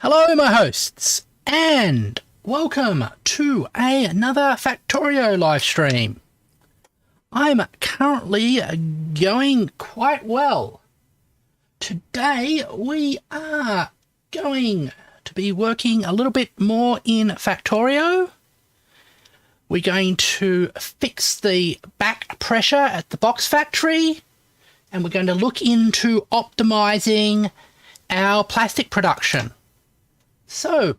Hello, my hosts, and welcome to another Factorio live stream. I'm currently going quite well. Today we are going to be working a little bit more in Factorio. We're going to fix the back pressure at the box factory, and we're going to look into optimizing our plastic production. So,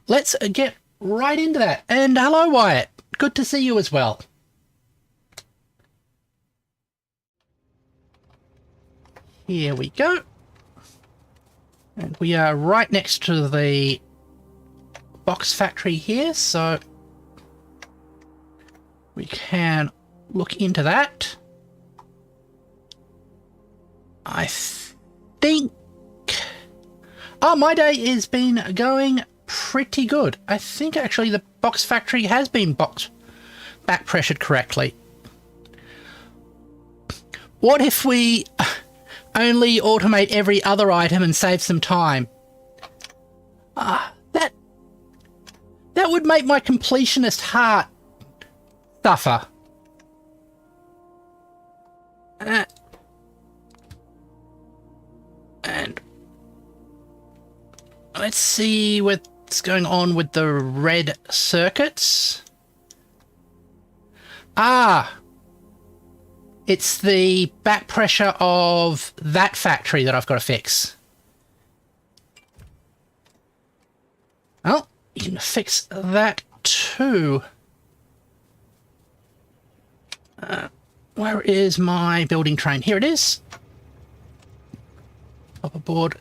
let's get right into that. And hello, Wyatt. Good to see you as well. Here we go. And we are right next to the box factory here, so we can look into that. I think... Oh, my day has been going pretty good. I think actually the box factory has been back pressured correctly. What if we only automate every other item and save some time? That would make my completionist heart suffer. And let's see what's going on with the red circuits. It's the back pressure of that factory that I've got to fix. Well, you can fix that too. Where is my building train? Here it is. Up aboard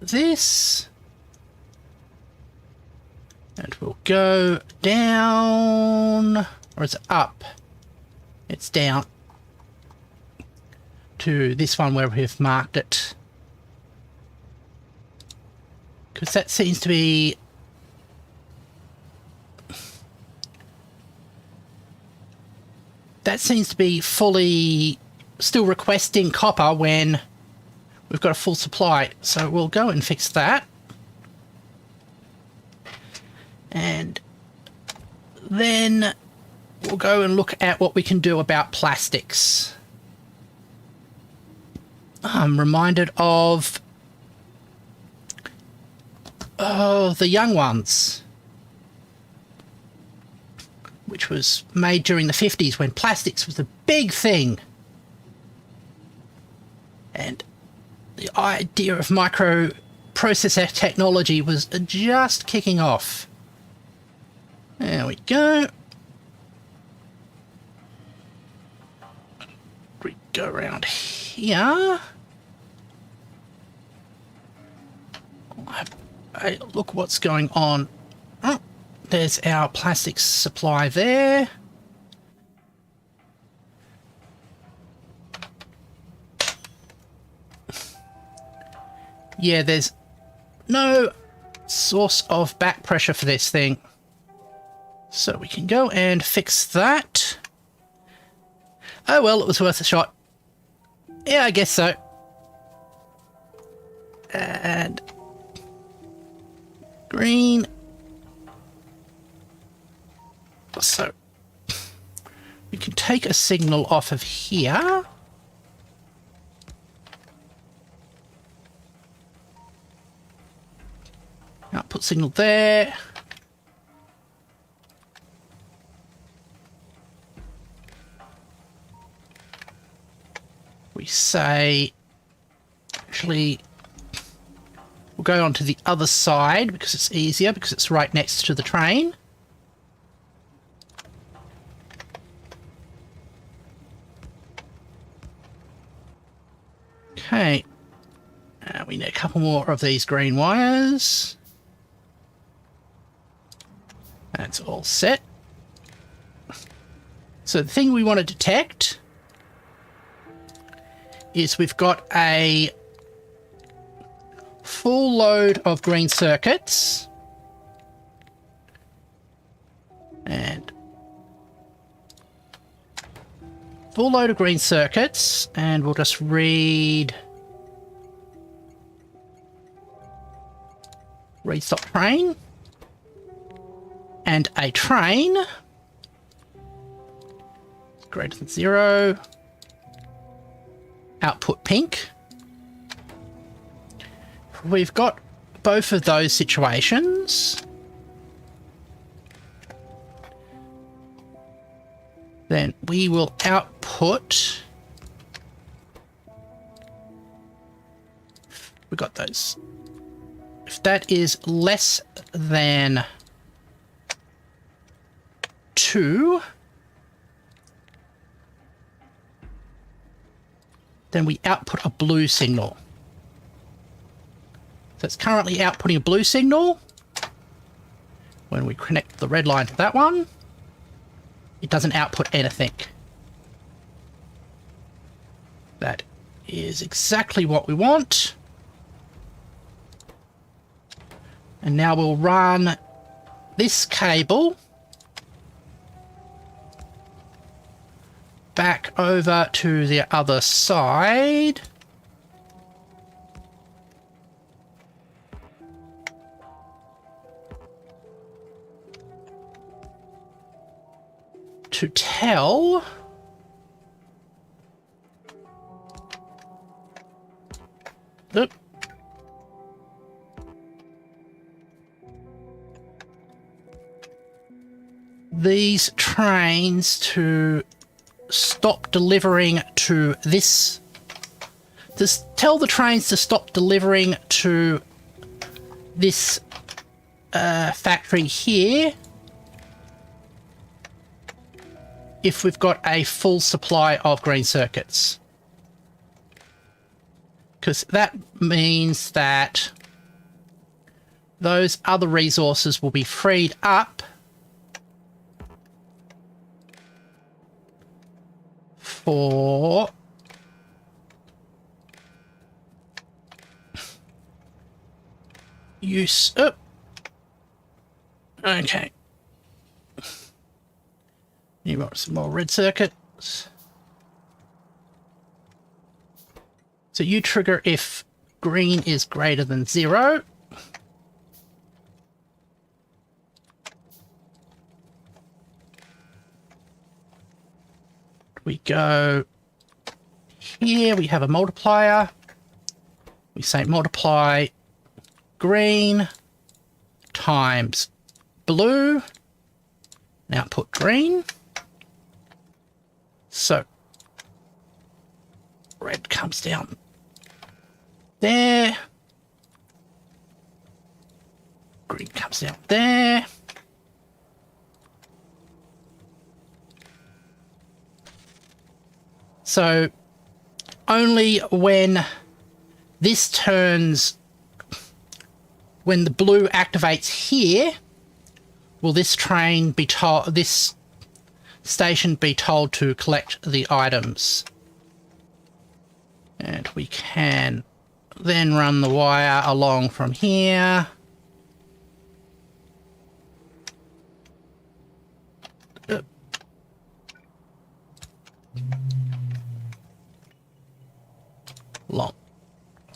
this. And we'll go down, or is it up? It's down to this one where we've marked it. Because that seems to be... That seems to be fully still requesting copper when we've got a full supply. So we'll go and fix that. And then we'll go and look at what we can do about plastics. I'm reminded of the Young Ones, which was made during the 50s when plastics was a big thing. And the idea of microprocessor technology was just kicking off. There we go. We go around here. Hey, look what's going on. Oh, there's our plastics supply there. Yeah, there's no source of back pressure for this thing. So we can go and fix that. Oh well, it was worth a shot. Yeah, I guess so. And green. So we can take a signal off of here. Output signal there. We say, actually, we'll go on to the other side because it's easier, because it's right next to the train. Okay. We need a couple more of these green wires. That's all set. So the thing we want to detect is we've got a full load of green circuits and full load of green circuits, and we'll just read restock train, and a train greater than 0, output pink. We've got both of those situations. Then we will output. We got those. If that is less than 2, then we output a blue signal. So it's currently outputting a blue signal. When we connect the red line to that one, it doesn't output anything. That is exactly what we want. And now we'll run this cable back over to the other side. To tell these trains to stop delivering to this. Just tell the trains to stop delivering to this factory here if we've got a full supply of green circuits. Because that means that those other resources will be freed up for use. Oh. Okay. You want some more red circuits. So you trigger if green is greater than 0. We go here, we have a multiplier. We say multiply green times blue, and output green. So red comes down there, green comes down there. So only when this turns, when the blue activates here, will this train be told, this station be told to collect the items. And we can then run the wire along from here. Along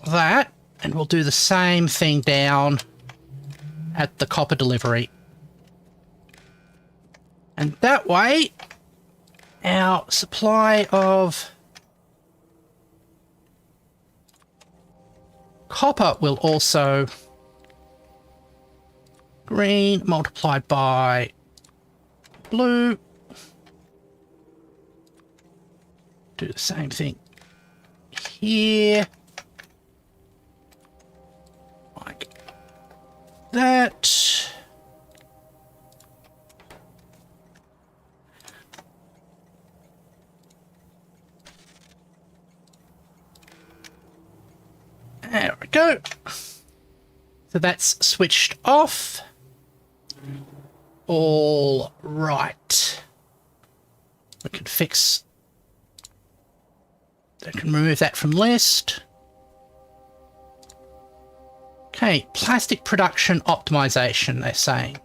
that, and we'll do the same thing down at the copper delivery. And that way, our supply of copper will also green multiplied by blue. Do the same thing here. Like that. There we go. So that's switched off. All right. We can fix. I can remove that from list. Okay, plastic production optimization, they're saying.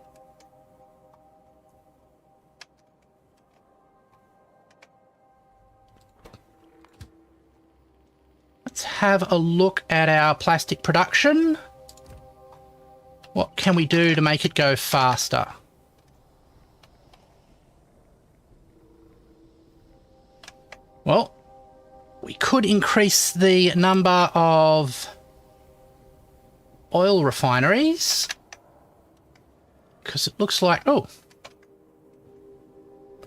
Let's have a look at our plastic production. What can we do to make it go faster? Well, we could increase the number of oil refineries, because it looks like, oh,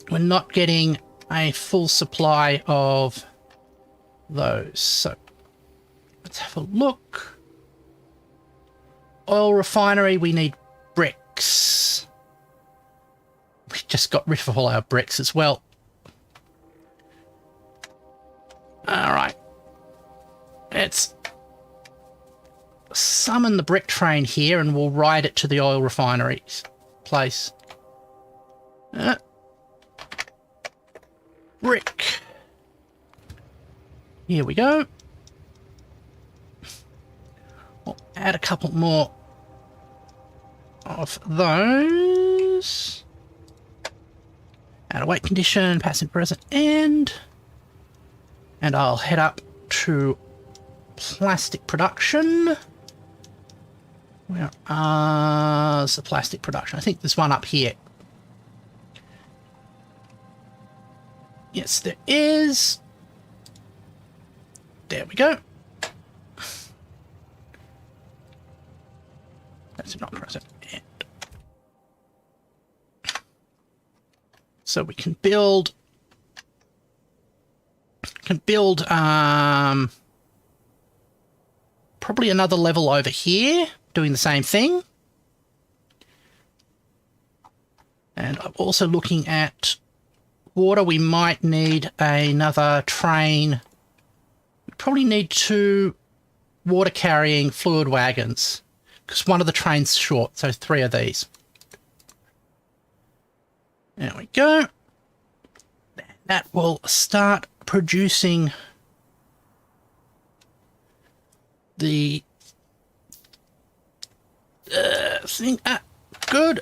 we're not getting a full supply of those. So let's have a look. Oil refinery, we need bricks. We just got rid of all our bricks as well. All right. Let's summon the brick train here and we'll ride it to the oil refineries place. Brick. Here we go. We'll add a couple more of those. Add a weight condition, passive, present, and I'll head up to plastic production. Where is the plastic production? I think there's one up here. Yes, there is. There we go. That's not present. And so we can build probably another level over here doing the same thing. And I'm also looking at water. We might need another train. We probably need 2 water carrying fluid wagons because one of the trains short, so 3 of these. There we go. That will start producing the thing. Good.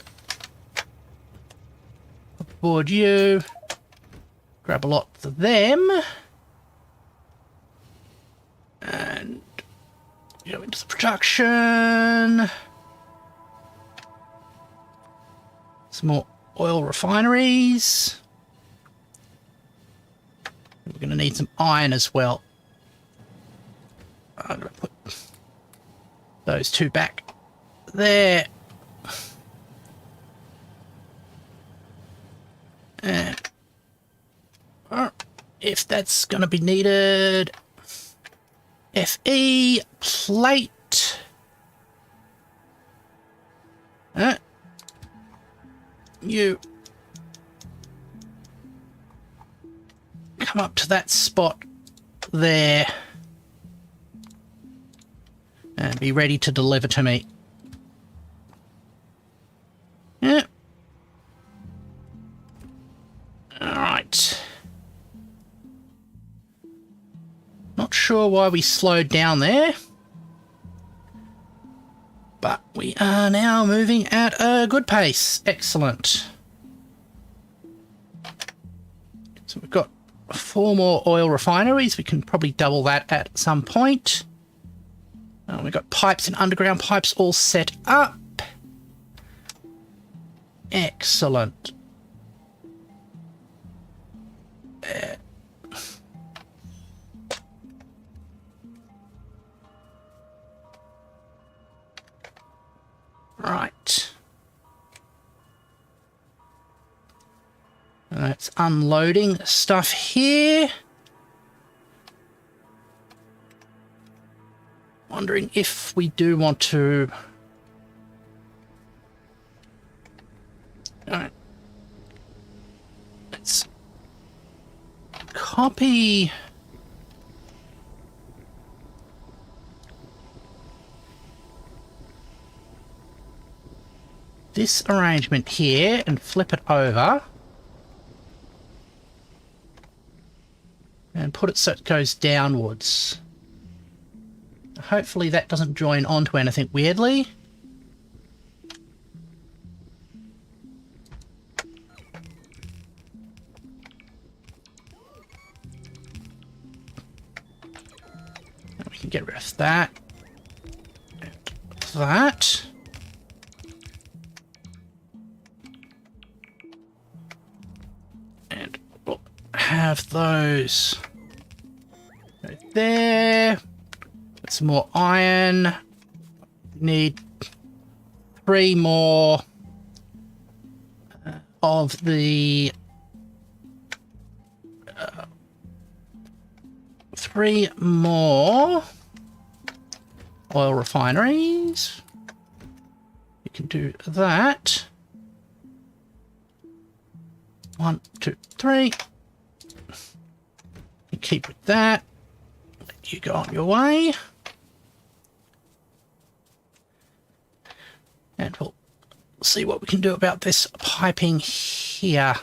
Aboard you. Grab a lot for them. And go into the production. Some more oil refineries. We're going to need some iron as well. I'm going to put those 2 back there. And if that's going to be needed, FE plate. You come up to that spot there and be ready to deliver to me. Yeah. All right. Not sure why we slowed down there, but we are now moving at a good pace. Excellent. So we've got 4 more oil refineries. We can probably double that at some point. We've got pipes and underground pipes all set up. Excellent. Right. That's unloading stuff here. Wondering if we do want to... Alright. Let's copy... this arrangement here and flip it over. And put it so it goes downwards. Hopefully that doesn't join onto anything weirdly. And we can get rid of that. And that. have those right there. Got some more iron. Need 3 more of the 3 more oil refineries. You can do that. 1, 2, 3. You keep with that. Let you go on your way. And we'll see what we can do about this piping here.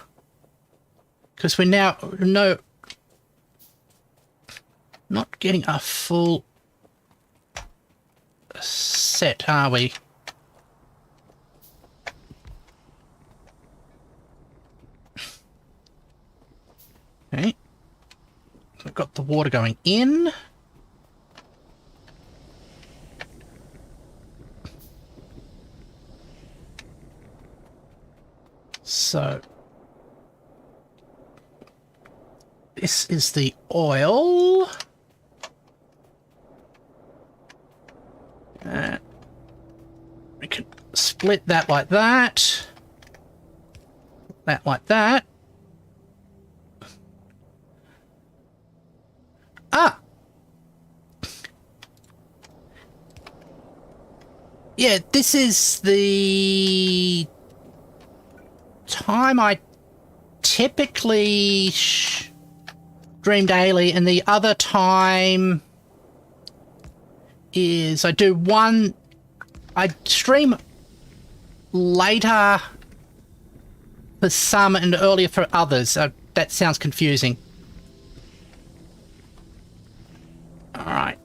Because we're now not getting a full set, are we? Okay. We've got the water going in. So this is the oil. We can split that like that. That like that. Ah! Yeah, this is the time I typically stream daily, and the other time is I stream later for some and earlier for others. That sounds confusing. Alright.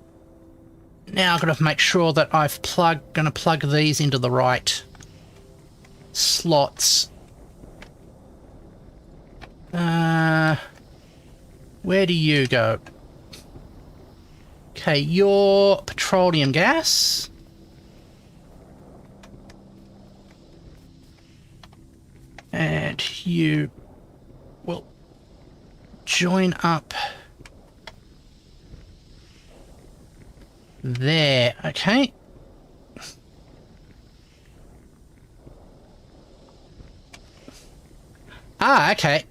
Now I've got to make sure that I've gonna plug these into the right slots. Where do you go? Okay, you're petroleum gas. And you will join up there, okay? Ah, okay.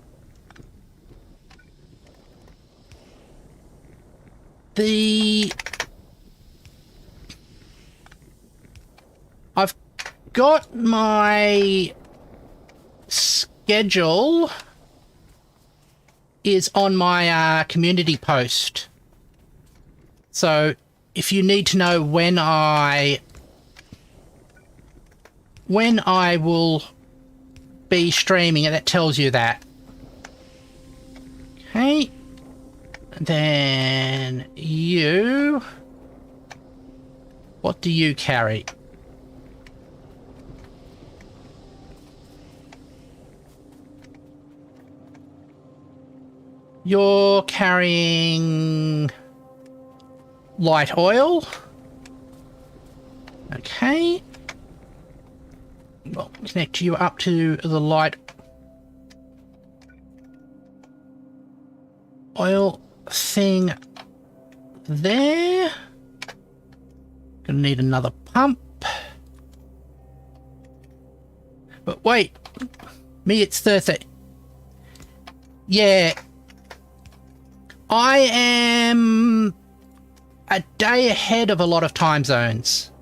I've got my schedule is on my community post. So if you need to know when I will be streaming, that tells you that. Okay. And then you... What do you carry? You're carrying light oil. Okay. Well, connect you up to the light oil thing there. Gonna need another pump. But wait, me, it's Thursday. Yeah. I am a day ahead of a lot of time zones.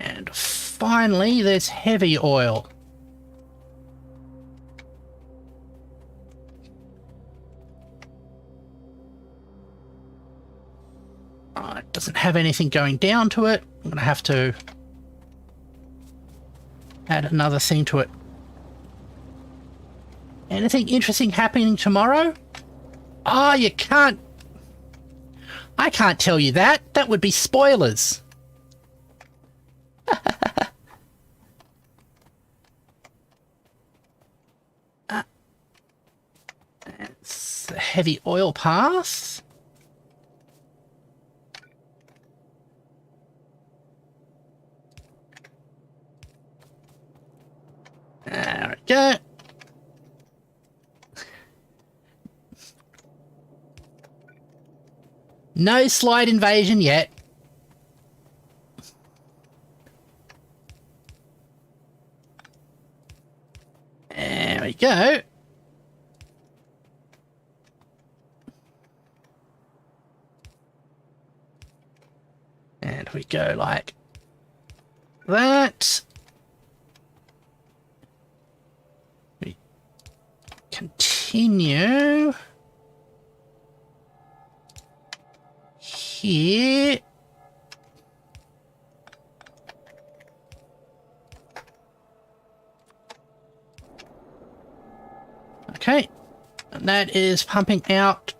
And finally, there's heavy oil. It doesn't have anything going down to it. I'm going to have to add another thing to it. Anything interesting happening tomorrow? Oh, you can't... I can't tell you that. That would be spoilers. It's a heavy oil path. There we go. No slight invasion yet. There we go. And we go like that. We continue here. Okay, and that is pumping out,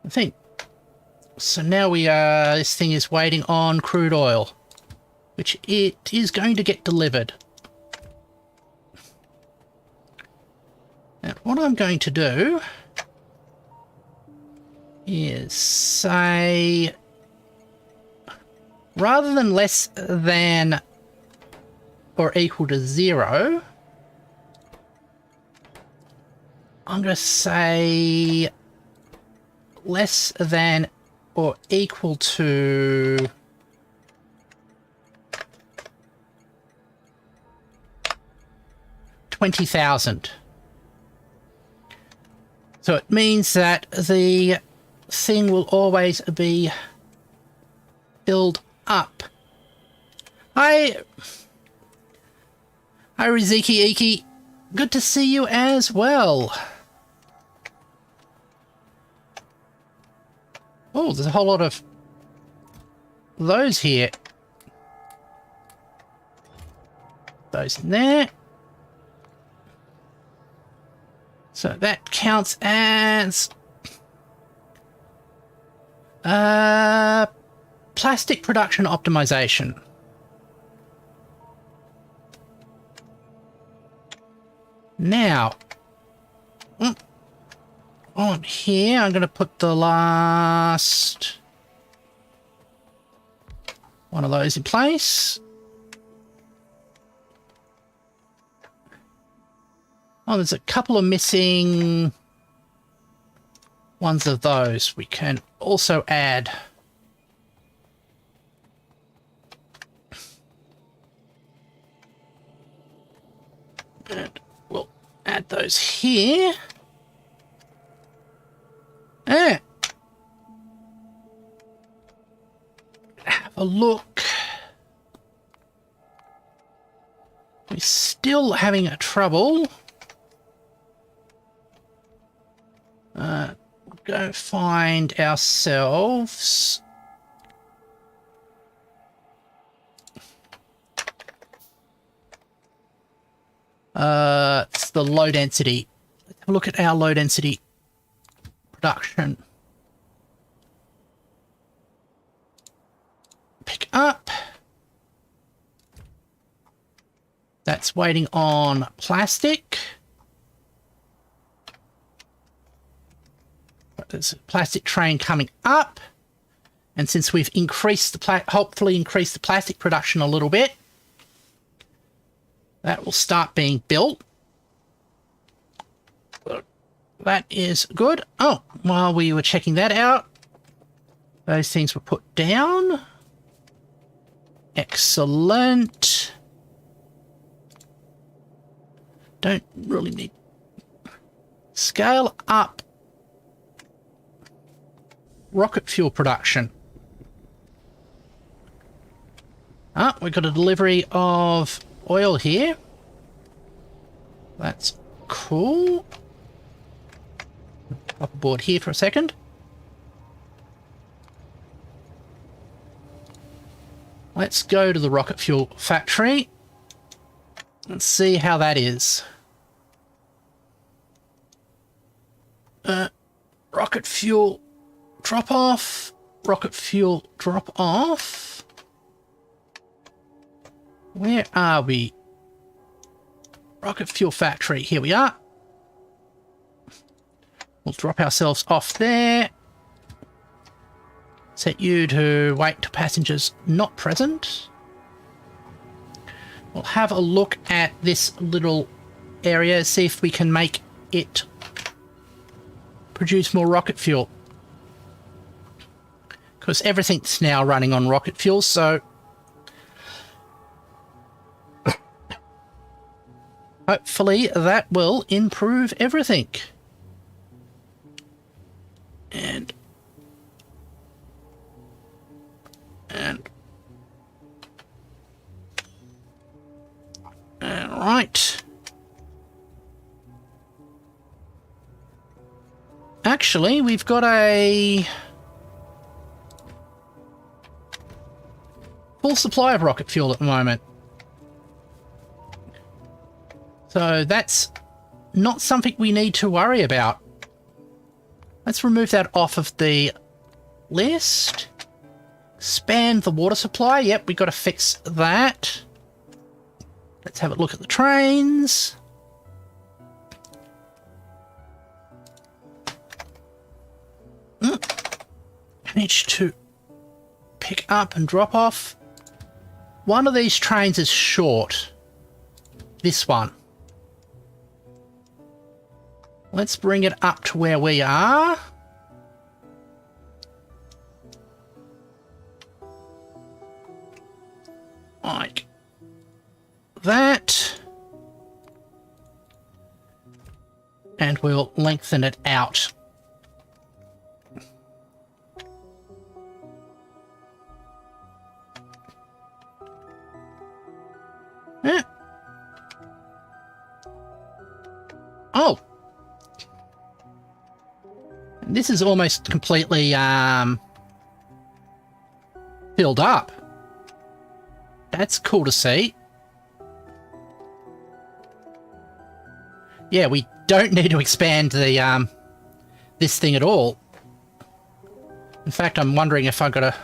I think. So now this thing is waiting on crude oil, which it is going to get delivered. Now, what I'm going to do is say, rather than less than or equal to 0, I'm going to say less than or equal to 20,000. So it means that the thing will always be filled up. Hi Riziki Iki. Good to see you as well. Oh, there's a whole lot of those here. Those in there. So that counts as plastic production optimization. Now, on here, I'm going to put the last one of those in place. Oh, there's a couple of missing ones of those we can also add. And we'll add those here. Have a look. We're still having trouble. Go find ourselves it's the low density. Let's have a look at our low density production. Pick up. That's waiting on plastic. There's a plastic train coming up. And since we've increased the hopefully increased the plastic production a little bit, that will start being built. That is good. Oh, while we were checking that out, those things were put down. Excellent. Don't really need... Scale up rocket fuel production. Ah, we've got a delivery of oil here. That's cool. Up aboard here for a second. Let's go to the rocket fuel factory and see how that is. Rocket fuel drop off. Rocket fuel drop off. Where are we? Rocket fuel factory. Here we are. We'll drop ourselves off there. Set you to wait to passengers not present. We'll have a look at this little area, see if we can make it produce more rocket fuel. because everything's now running on rocket fuel, so hopefully that will improve everything. And right. Actually, we've got a full supply of rocket fuel at the moment. So that's not something we need to worry about. Let's remove that off of the list. Expand the water supply. Yep, we've got to fix that. Let's have a look at the trains. Managed to pick up and drop off. One of these trains is short. This one. Let's bring it up to where we are. Like that. And we'll lengthen it out. Yeah. Oh. This is almost completely filled up. That's cool to see. Yeah, we don't need to expand the this thing at all. In fact, I'm wondering if I've got to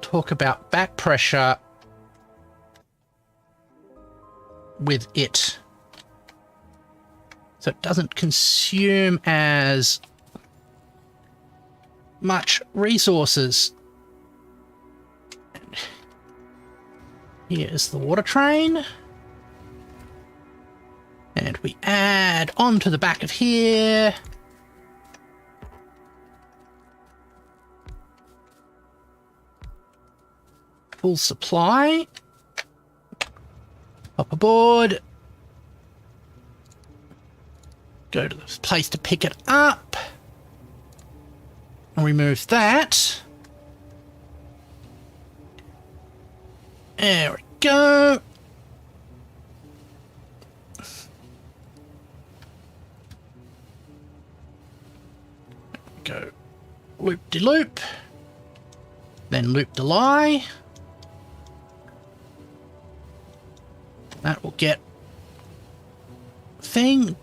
talk about back pressure with it, so it doesn't consume as much resources. Here is the water train. And we add onto the back of here. Full supply. Hop aboard. Go to the place to pick it up. And remove that. There we go. Go loop-de-loop. Then loop-de-lie. That will get thing.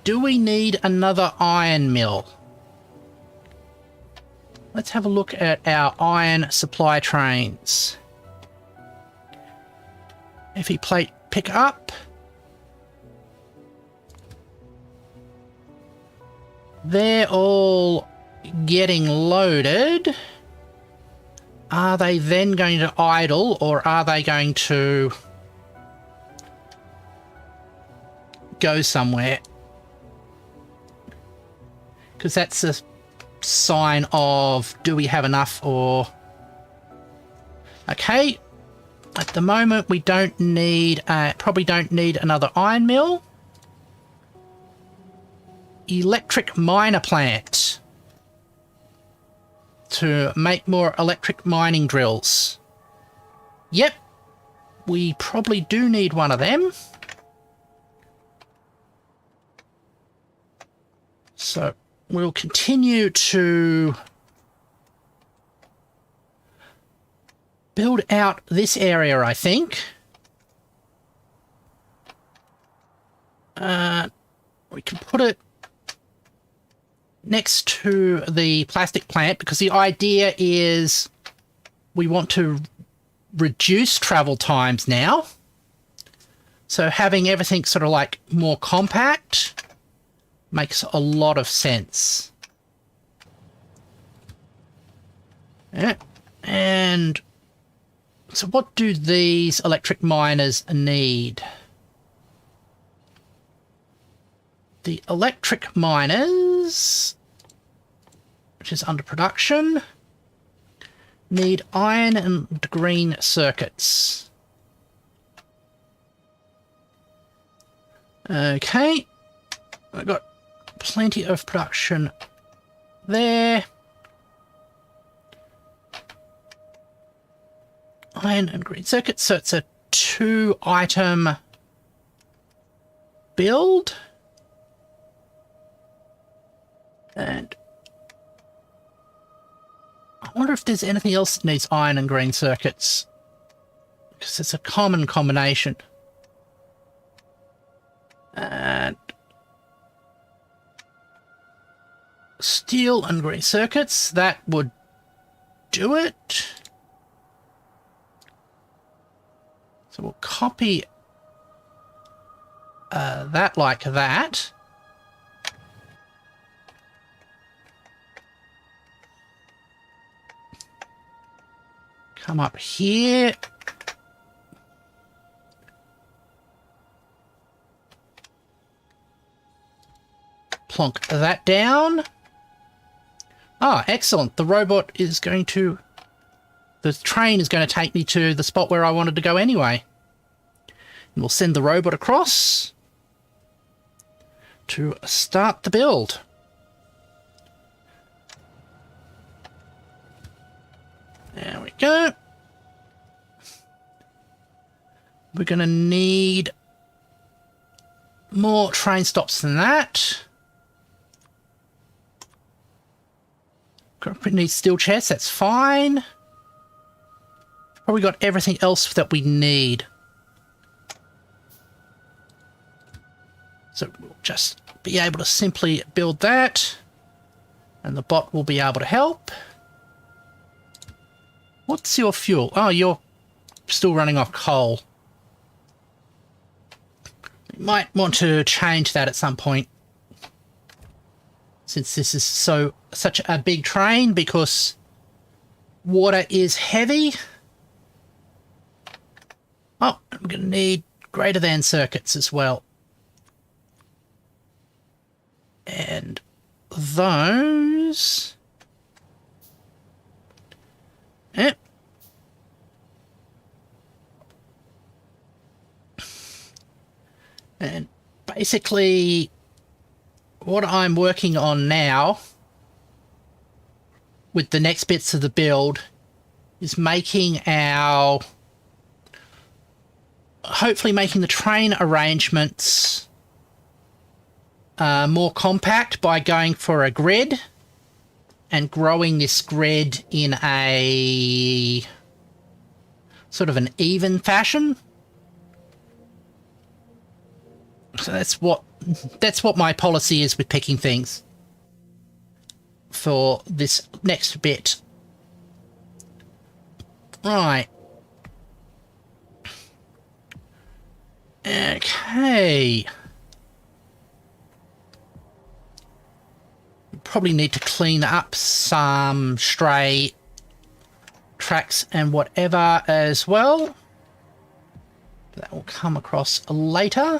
Do we need another iron mill? Let's have a look at our iron supply trains. Heavy plate pick up. They're all getting loaded. Are they then going to idle, or are they going to go somewhere? Because that's a sign of, do we have enough, or... Okay. At the moment, we don't need, probably don't need another iron mill. Electric miner plant. To make more electric mining drills. Yep. We probably do need one of them. So we'll continue to build out this area, I think. We can put it next to the plastic plant, because the idea is we want to reduce travel times now. So having everything sort of like more compact makes a lot of sense. Yeah. And so what do these electric miners need? The electric miners which is under production. Need iron and green circuits. Okay. I've got plenty of production there. Iron and green circuits, so it's a 2-item build. And I wonder if there's anything else that needs iron and green circuits, because it's a common combination. And steel and green circuits, that would do it. So we'll copy that like that. Come up here. Plonk that down. Ah, excellent. The robot is going to... The train is going to take me to the spot where I wanted to go anyway. And we'll send the robot across to start the build. There we go. We're going to need more train stops than that. Need steel chests, that's fine. Probably got everything else that we need. So we'll just be able to simply build that, and the bot will be able to help. What's your fuel? Oh, you're still running off coal. You might want to change that at some point, since this is such a big train, because water is heavy. Oh, I'm going to need greater than circuits as well. And those... Yep. And basically, what I'm working on now with the next bits of the build is making our... hopefully making the train arrangements more compact by going for a grid and growing this grid in a sort of an even fashion. So that's what my policy is with picking things for this next bit. Right. Okay. Probably need to clean up some stray tracks and whatever as well. That will come across later.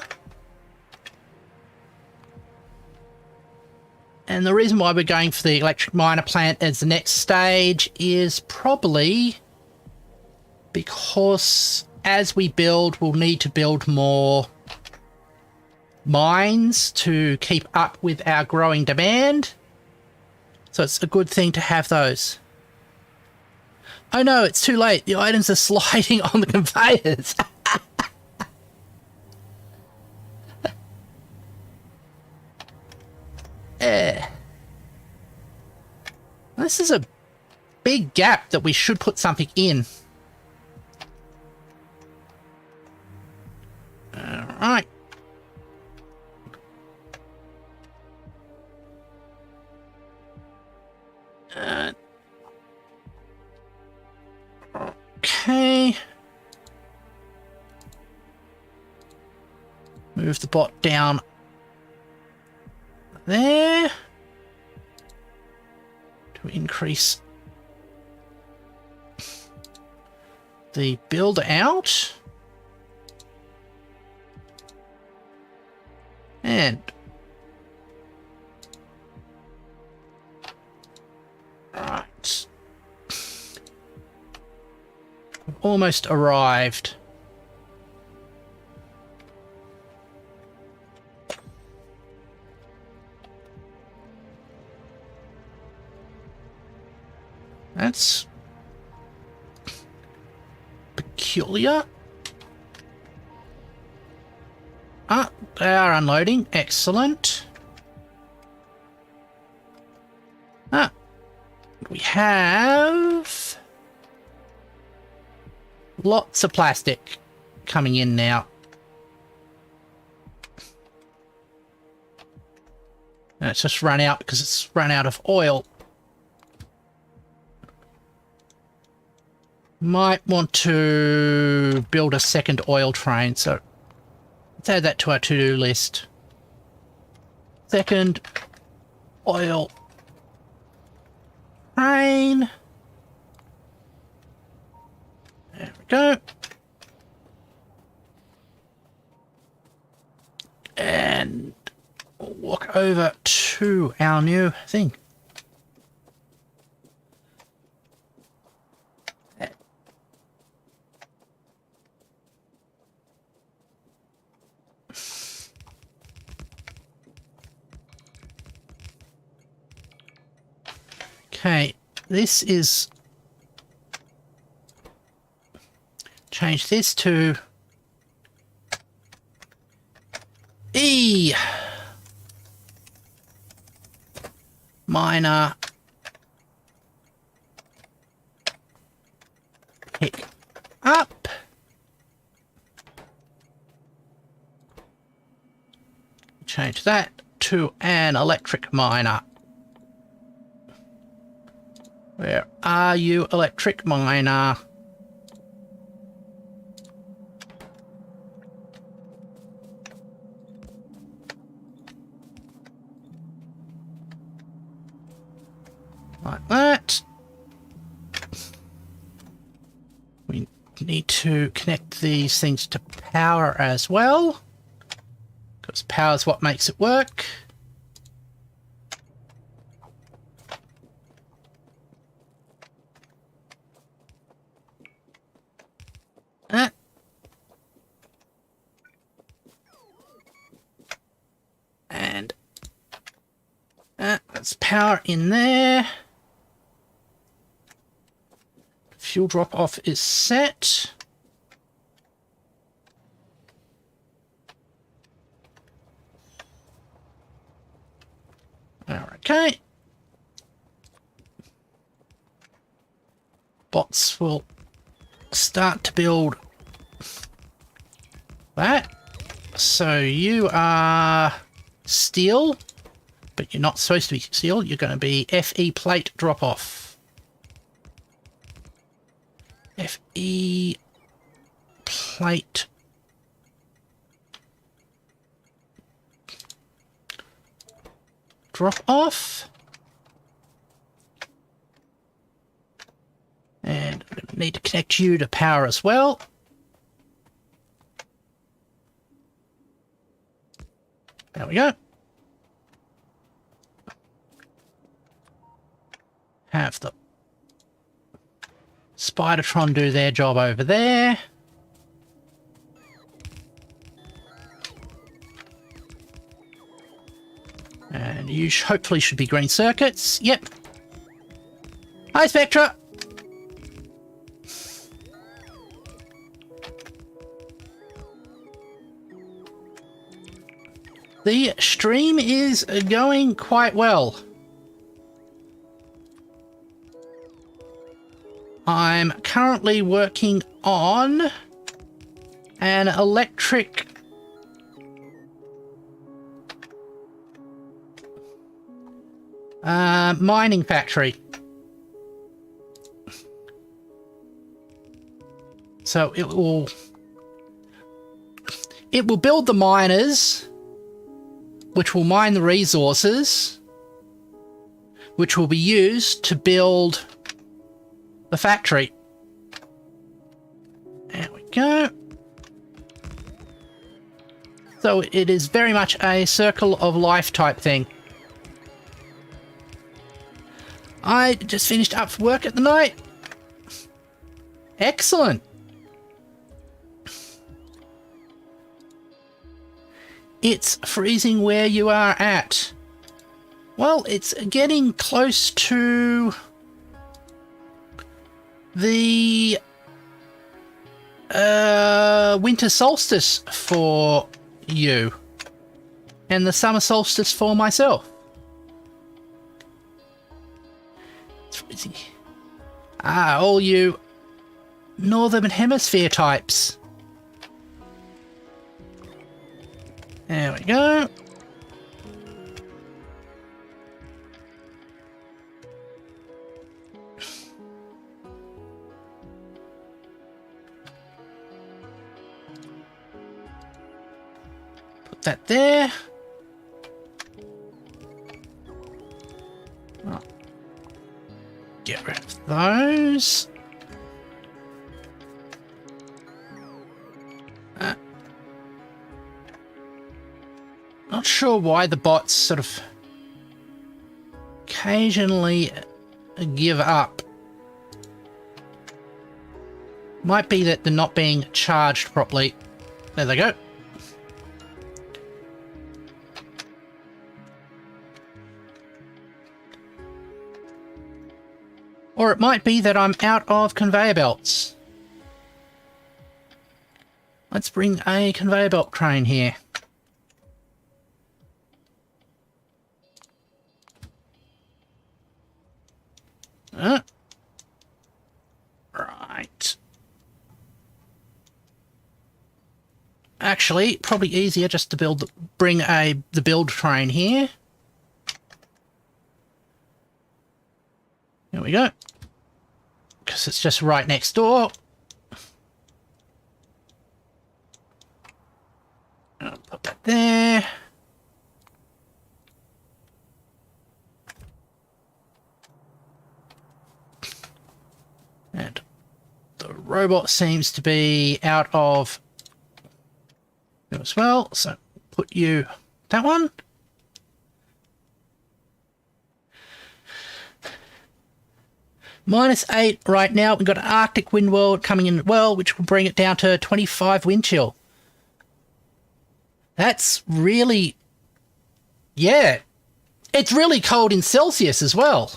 And the reason why we're going for the electric miner plant as the next stage is probably because as we build, we'll need to build more mines to keep up with our growing demand. So it's a good thing to have those. Oh no, it's too late. The items are sliding on the conveyors. This is a big gap that we should put something in. Alright. Okay. Move the bot down there to increase the build out. And almost arrived. That's peculiar. Ah, they are unloading. Excellent. Ah, we have lots of plastic coming in now. And it's just run out because it's run out of oil. Might want to build a second oil train, so let's add that to our to-do list. Second oil train. There we go. And we'll walk over to our new thing. Okay, this is... change this to E. Minor. Pick up. Change that to an electric miner. Where are you, electric miner? Like that. We need to connect these things to power as well, because power is what makes it work. And that's power in there. Fuel drop off is set. Okay. Bots will start to build that. So you are steel, but you're not supposed to be steel. You're going to be FE plate drop off. FE plate drop off. And I'm going to need to connect you to power as well. There we go. Have the Spidertron do their job over there. And you hopefully should be green circuits. Yep. Hi, Spectra. The stream is going quite well. I'm currently working on an electric mining factory. So it will build the miners, which will mine the resources, which will be used to build the factory. There we go. So it is very much a circle of life type thing. I just finished up for work at the night. Excellent. It's freezing where you are at. Well, it's getting close to the winter solstice for you and the summer solstice for myself. It's freezing. Ah, all you northern hemisphere types. There we go. Put that there. Oh. Get rid of those. Not sure why the bots sort of occasionally give up. Might be that they're not being charged properly. There they go. Or it might be that I'm out of conveyor belts. Let's bring a conveyor belt train here. Right. Actually, probably easier just to bring the build train here. There we go. Because it's just right next door. I'll put that there. And the robot seems to be out of as well, so put you that one. -8 right now. We've got an Arctic wind world coming in as well, which will bring it down to 25 wind chill. That's really... yeah. It's really cold in Celsius as well.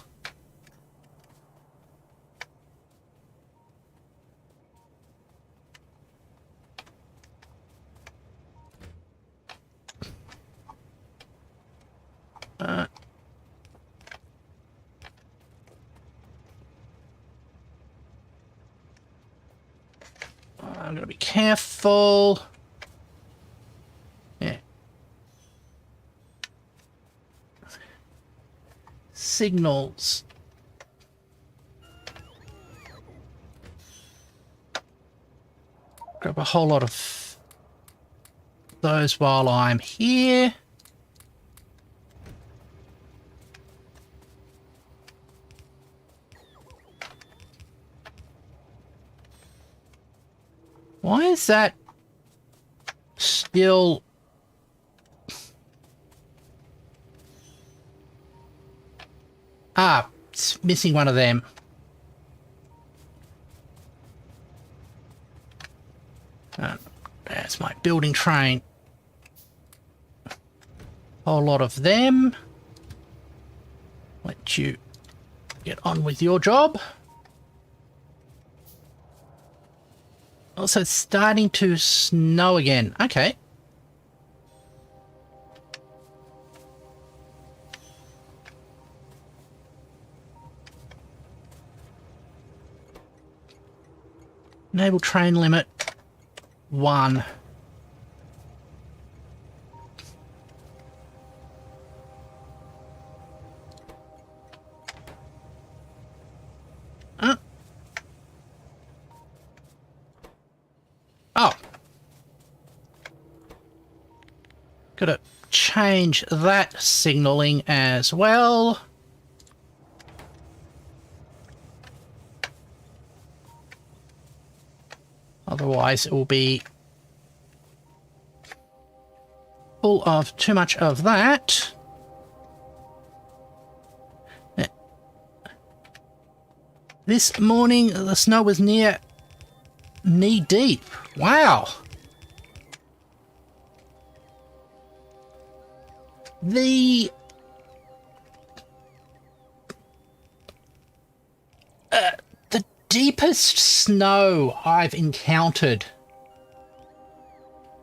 I'm going to be careful. Yeah. Signals. Grab a whole lot of those while I'm here. Why is that still... ah, it's missing one of them. That's my building train. Whole lot of them. Let you get on with your job. Also, it's starting to snow again. Okay. Enable train limit 1. Oh. Gotta change that signaling as well. Otherwise it will be full of too much of that. This morning the snow was near knee deep. Wow. The deepest snow I've encountered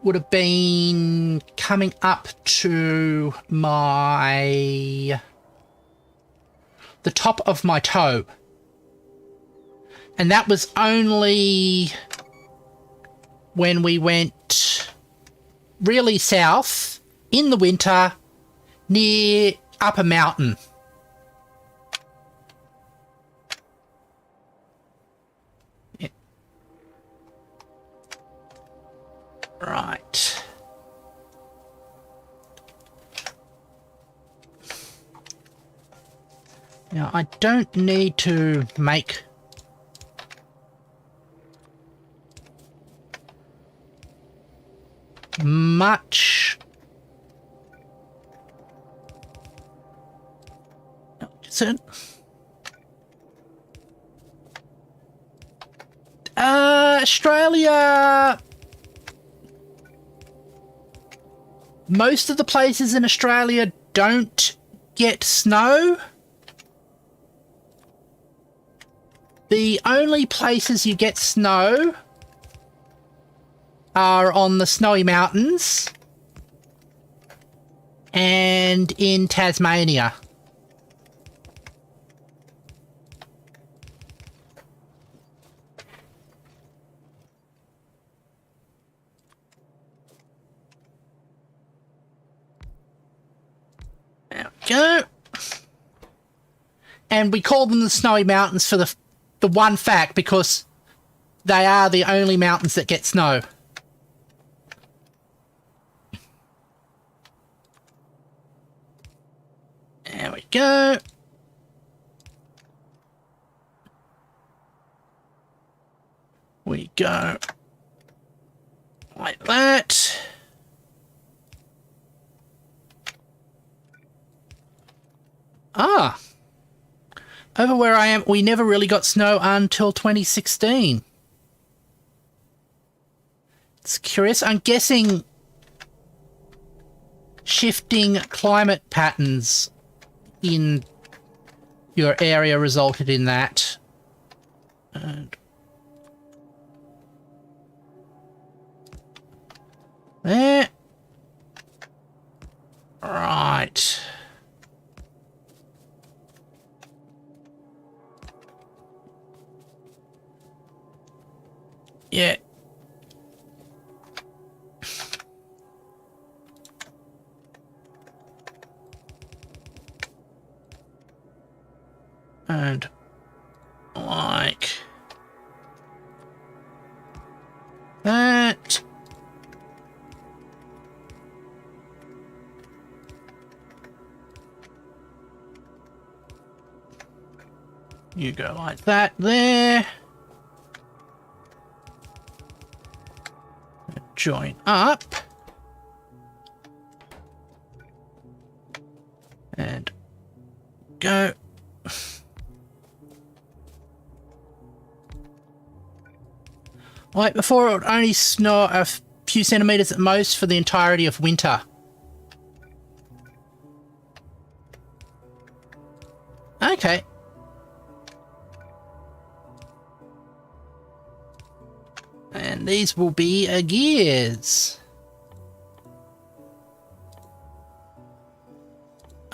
would have been coming up to the top of my toe. And that was only when we went really south in the winter near up a mountain. Yeah. Right. Now, I don't need to make much. Australia. Most of the places in Australia don't get snow. The only places you get snow are on the snowy mountains and in Tasmania. There we go. And we call them the snowy mountains for the one fact because they are the only mountains that get snow. There we go. We go like that. Ah. Over where I am, we never really got snow until 2016. It's curious. I'm guessing shifting climate patterns in your area resulted in that. And there. Right. Yeah. And like that. You go like that there. Join up. And go. Like before, it would only snow a few centimeters at most for the entirety of winter. Okay. And these will be gears.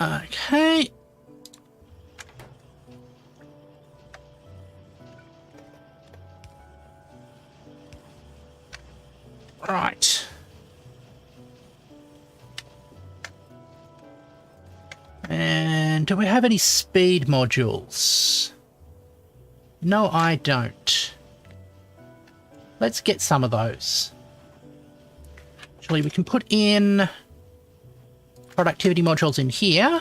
Okay. Right. And do we have any speed modules? No, I don't. Let's get some of those. Actually, we can put in productivity modules in here.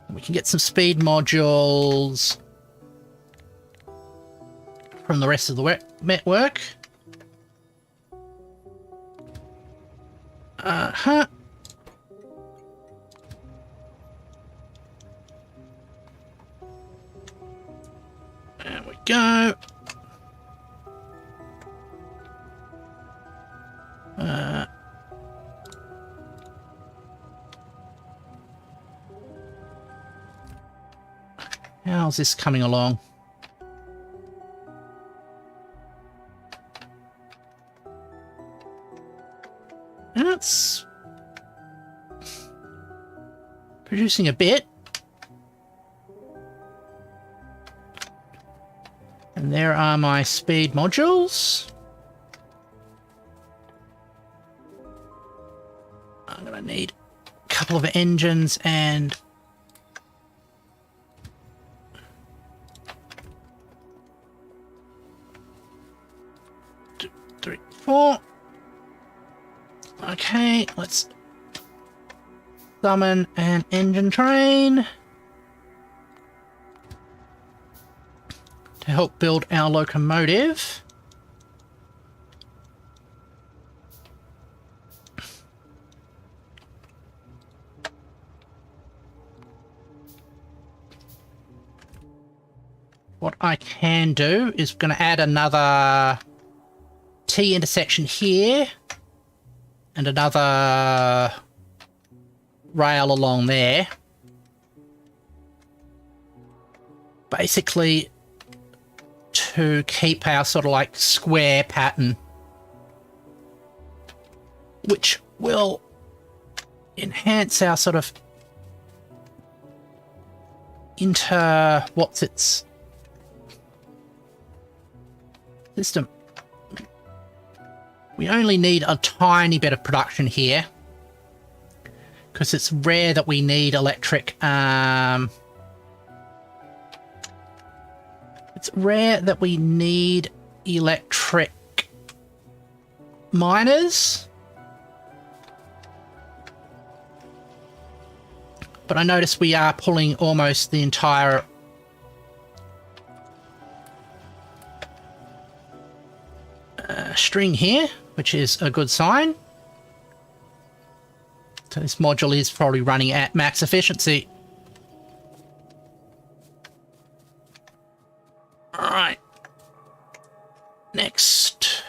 We can get some speed modules from the rest of the network. Uh-huh. There we go. How's this coming along? It's producing a bit. And there are my speed modules. I'm going to need a couple of engines and two, three, four. Okay, let's summon an engine train to help build our locomotive. What I can do is going to add another T intersection here and another rail along there. Basically to keep our sort of like square pattern, which will enhance our sort of what's its system. We only need a tiny bit of production here because it's rare that we need electric. It's rare that we need electric miners. But I notice we are pulling almost the entire string here, which is a good sign. So this module is probably running at max efficiency. Alright. Next.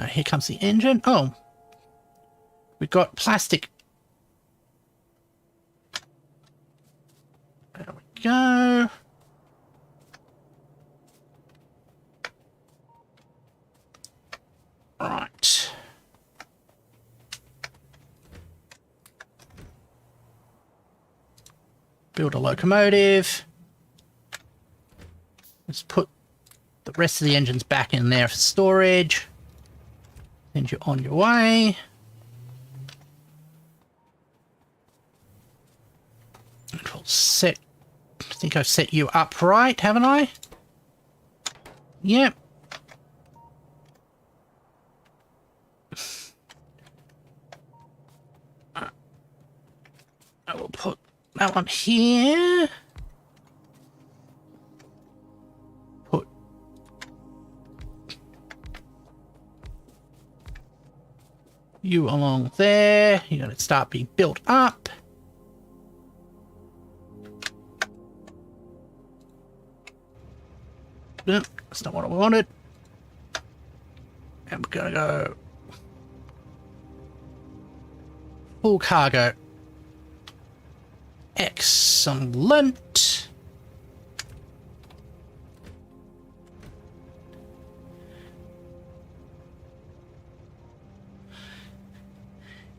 Here comes the engine. Oh. We've got plastic. There we go. Right. Build a locomotive. Let's put the rest of the engines back in there for storage. Send you on your way. And we'll set... I think I've set you up right, haven't I? Yep. I will put that one here. Put you along there. You're going to start being built up. Nope, that's not what I wanted. And we're going to go full cargo. Excellent.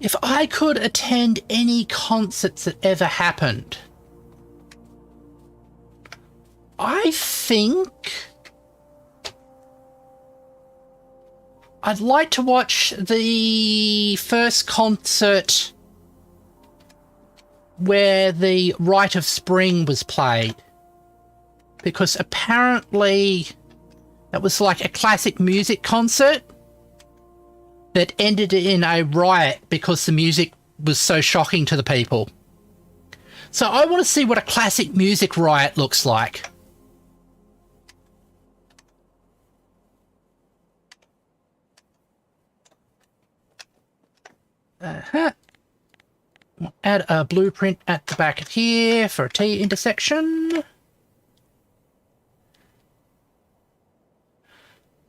If I could attend any concerts that ever happened, I think I'd like to watch the first concert where the Rite of Spring was played, because apparently that was like a classic music concert that ended in a riot because the music was so shocking to the people. So I want to see what a classic music riot looks like. We'll add a blueprint at the back of here for a T intersection.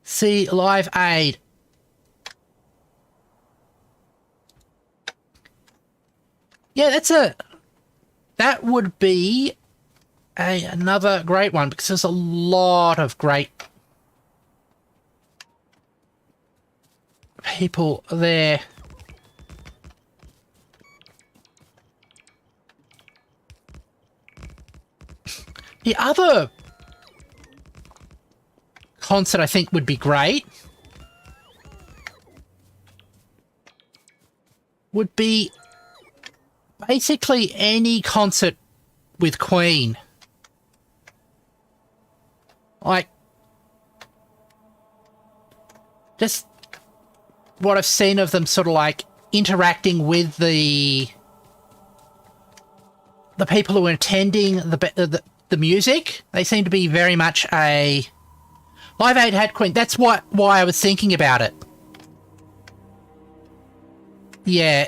See live aid. Yeah, that would be another great one, because there's a lot of great people there. The other concert I think would be great would be basically any concert with Queen. Like, just what I've seen of them sort of like interacting with the people who are attending the music. They seem to be very much a Live Aid had Queen. That's why I was thinking about it. Yeah.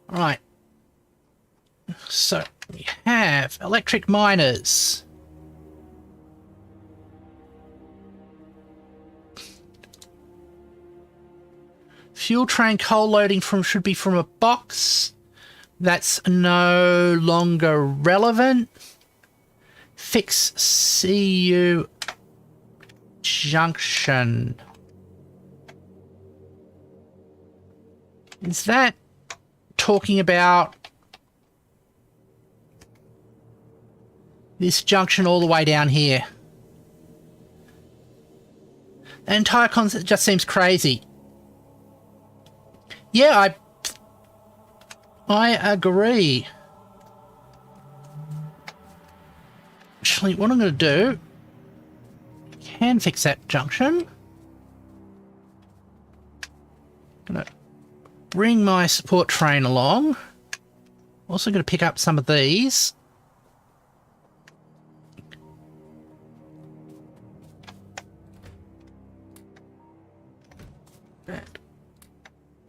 Right. So we have electric miners. Fuel train coal loading should be from a box. That's no longer relevant. Fix CU junction. Is that talking about this junction all the way down here? The entire concept just seems crazy. Yeah, I agree. Actually, what I'm going to do, can fix that junction. I'm going to bring my support train along. Also going to pick up some of these.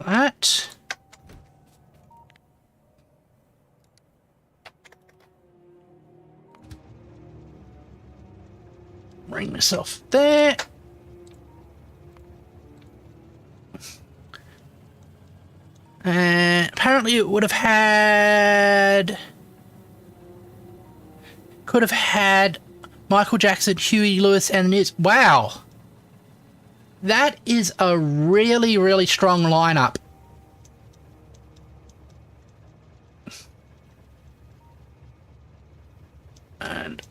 That. Bring myself there. Apparently it would have had... Could have had Michael Jackson, Huey Lewis, and the News. Wow. That is a really, really strong lineup. And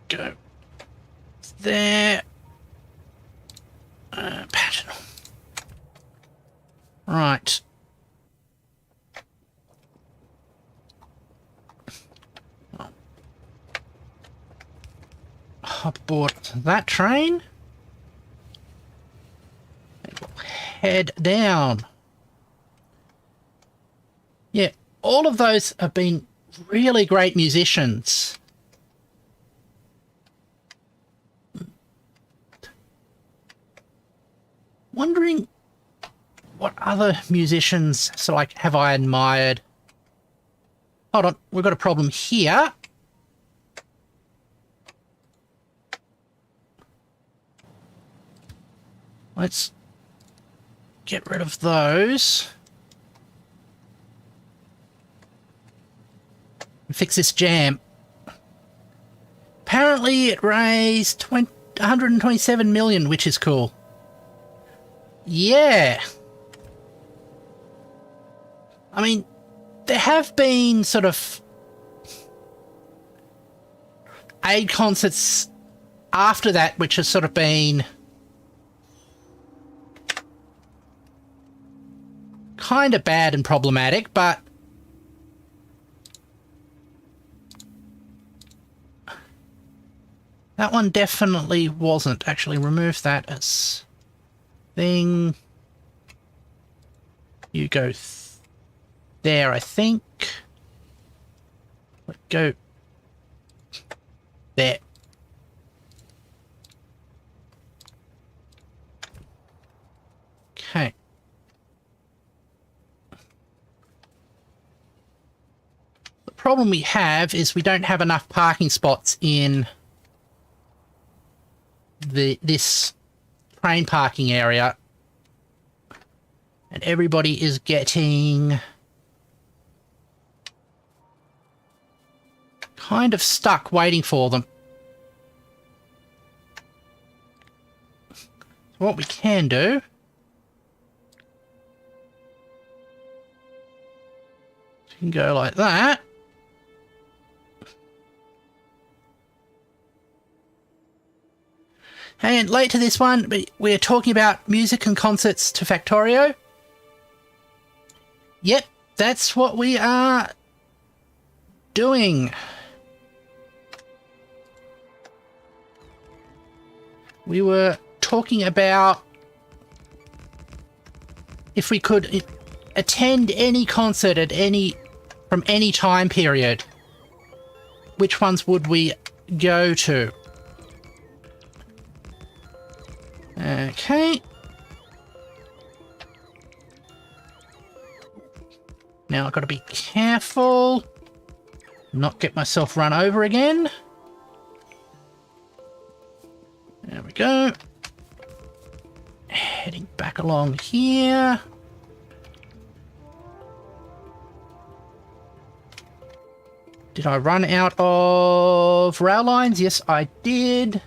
go there. Pattern. Right. Hop aboard that train. And we'll head down. Yeah, all of those have been really great musicians. Wondering what other musicians have I admired. Hold on, we've got a problem here. Let's get rid of those. And fix this jam. Apparently it raised 127 million, which is cool. Yeah. I mean, there have been sort of aid concerts after that, which has sort of been kind of bad and problematic, but that one definitely wasn't. Actually, remove that as thing. You go there, I think. Go there. Okay. The problem we have is we don't have enough parking spots in this train parking area. And everybody is getting kind of stuck waiting for them. So what we can do, you can go like that. And late to this one, we're talking about music and concerts to Factorio. Yep, that's what we are doing. We were talking about if we could attend any concert at from any time period, which ones would we go to? Okay. Now I've got to be careful, not get myself run over again. There we go. Heading back along here. Did I run out of rail lines? Yes, I did.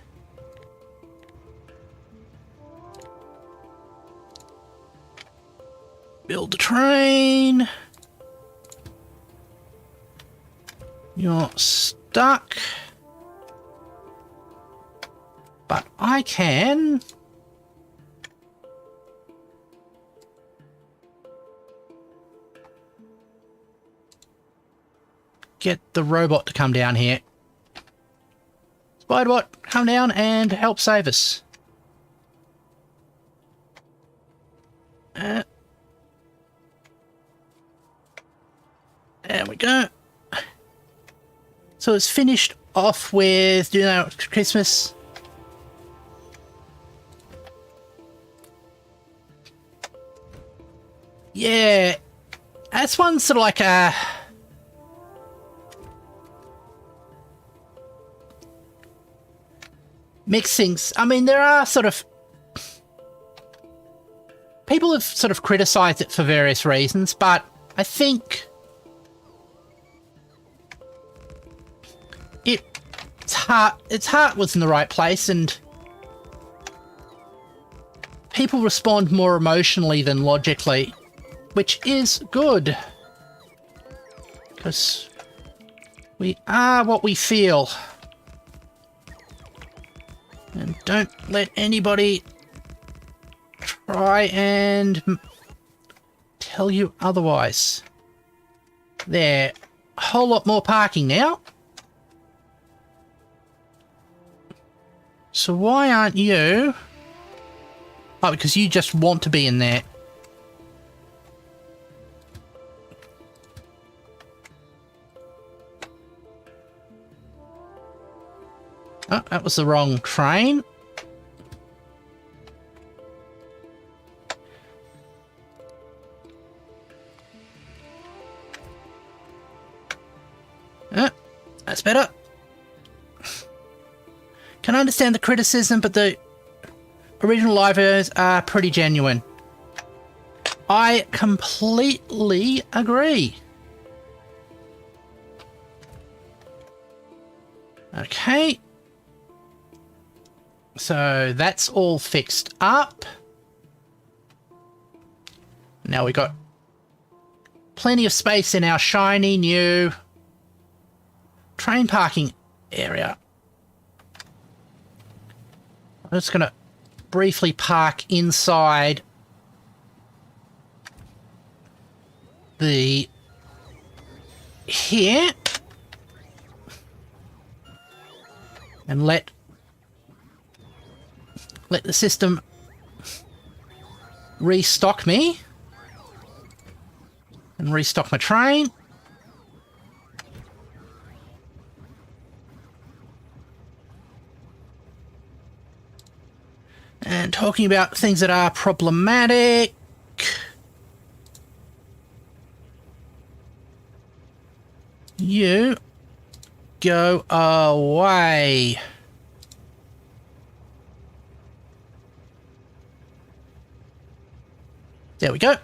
Build the train. You're stuck. But I can get the robot to come down here. Spiderbot, come down and help save us. There we go. So it's finished off with doing our Christmas. Yeah, that's one sort of like a mix things. I mean, there are sort of people have sort of criticized it for various reasons, but I think its heart was in the right place, and people respond more emotionally than logically, which is good, because we are what we feel, and don't let anybody try and tell you otherwise. There, a whole lot more parking now. So why aren't you? Oh, because you just want to be in there. Oh, that was the wrong train. Oh, that's better. Can understand the criticism, but the original live videos are pretty genuine. I completely agree. Okay. So that's all fixed up. Now we got plenty of space in our shiny new train parking area. I'm just going to briefly park inside the here and let the system restock me and restock my train. And talking about things that are problematic. You go away. There we go.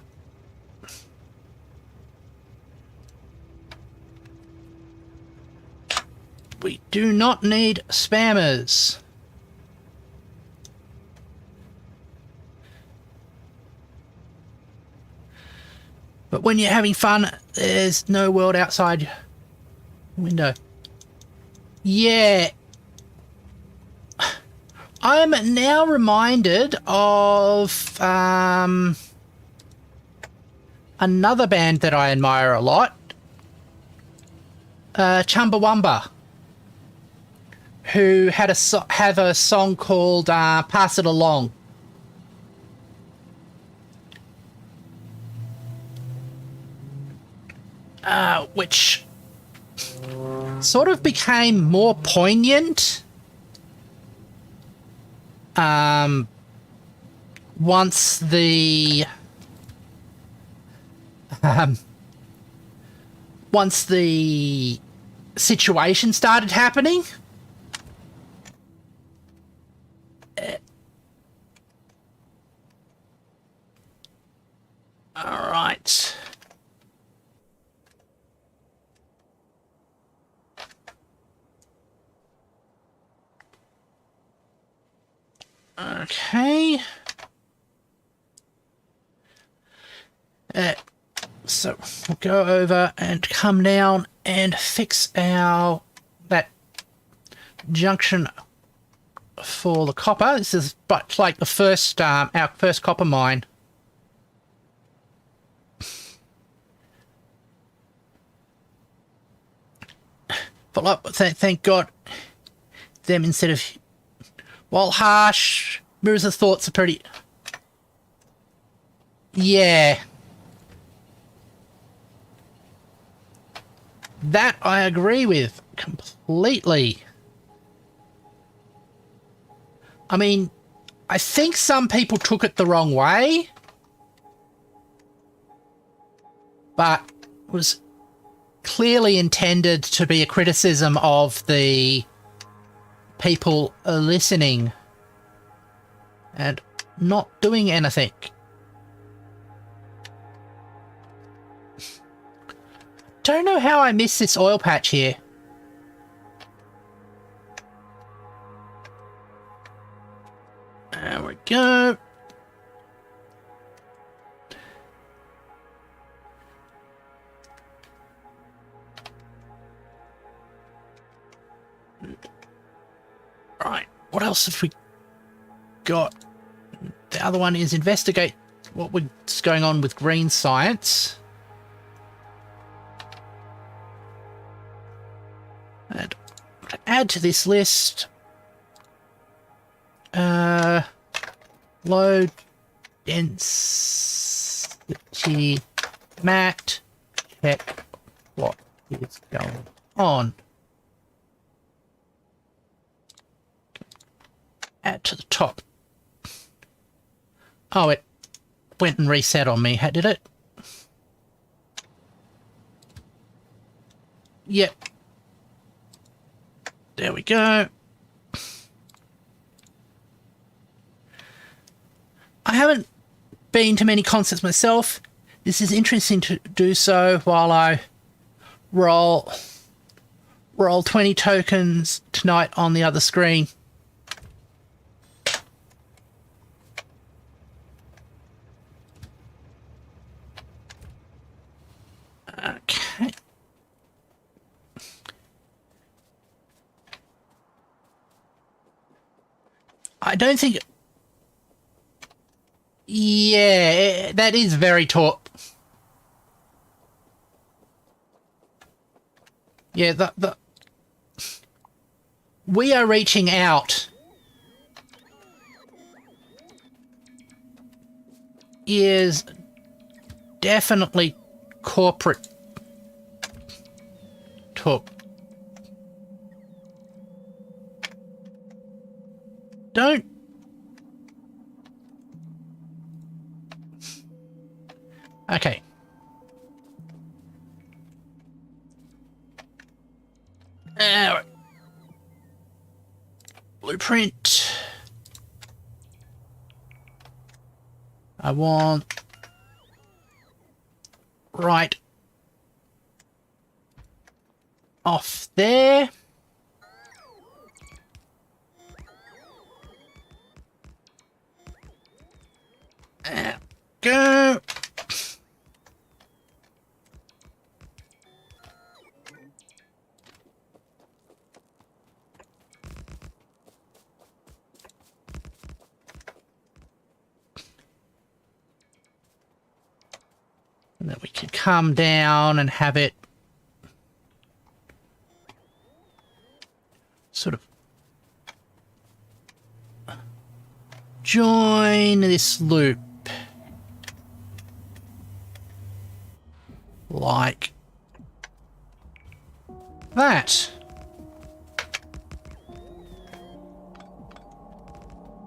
We do not need spammers. But when you're having fun, there's no world outside your window. Yeah. I'm now reminded of another band that I admire a lot. Chumbawamba, who had have a song called Pass It Along. Which sort of became more poignant once the situation started happening. All right. Okay. So we'll go over and come down and fix that junction for the copper. This is but like the first our first copper mine. But thank God, them instead of. While harsh, Mirrors of Thoughts are pretty... Yeah. That I agree with completely. I mean, I think some people took it the wrong way, but it was clearly intended to be a criticism of the people listening and not doing anything. Don't know how I missed this oil patch here. There we go. Right, what else have we got? The other one is investigate what's going on with green science. And add to this list, low density mat, check what is going on. Add to the top. Oh, it went and reset on me, did it? Yep. There we go. I haven't been to many concerts myself. This is interesting to do so while I roll 20 tokens tonight on the other screen. Okay. I don't think... Yeah, that is very taut. Yeah, the we are reaching out is definitely corporate talk. Don't... Okay. Blueprint. I want right off there. could come down and have it sort of join this loop like that.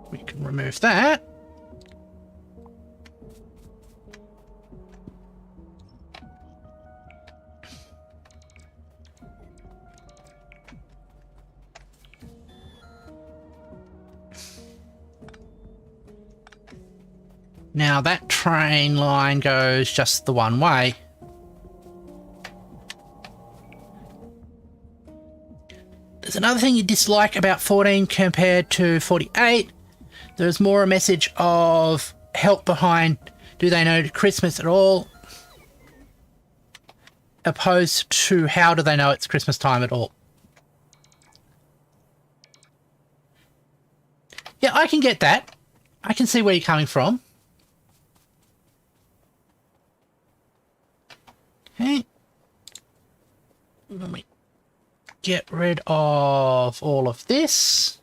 We can remove that. Now that train line goes just the one way. There's another thing you dislike about 14 compared to 48. There's more a message of help behind, do they know Christmas at all? Opposed to how do they know it's Christmas time at all? Yeah, I can get that. I can see where you're coming from. Okay. Let me get rid of all of this.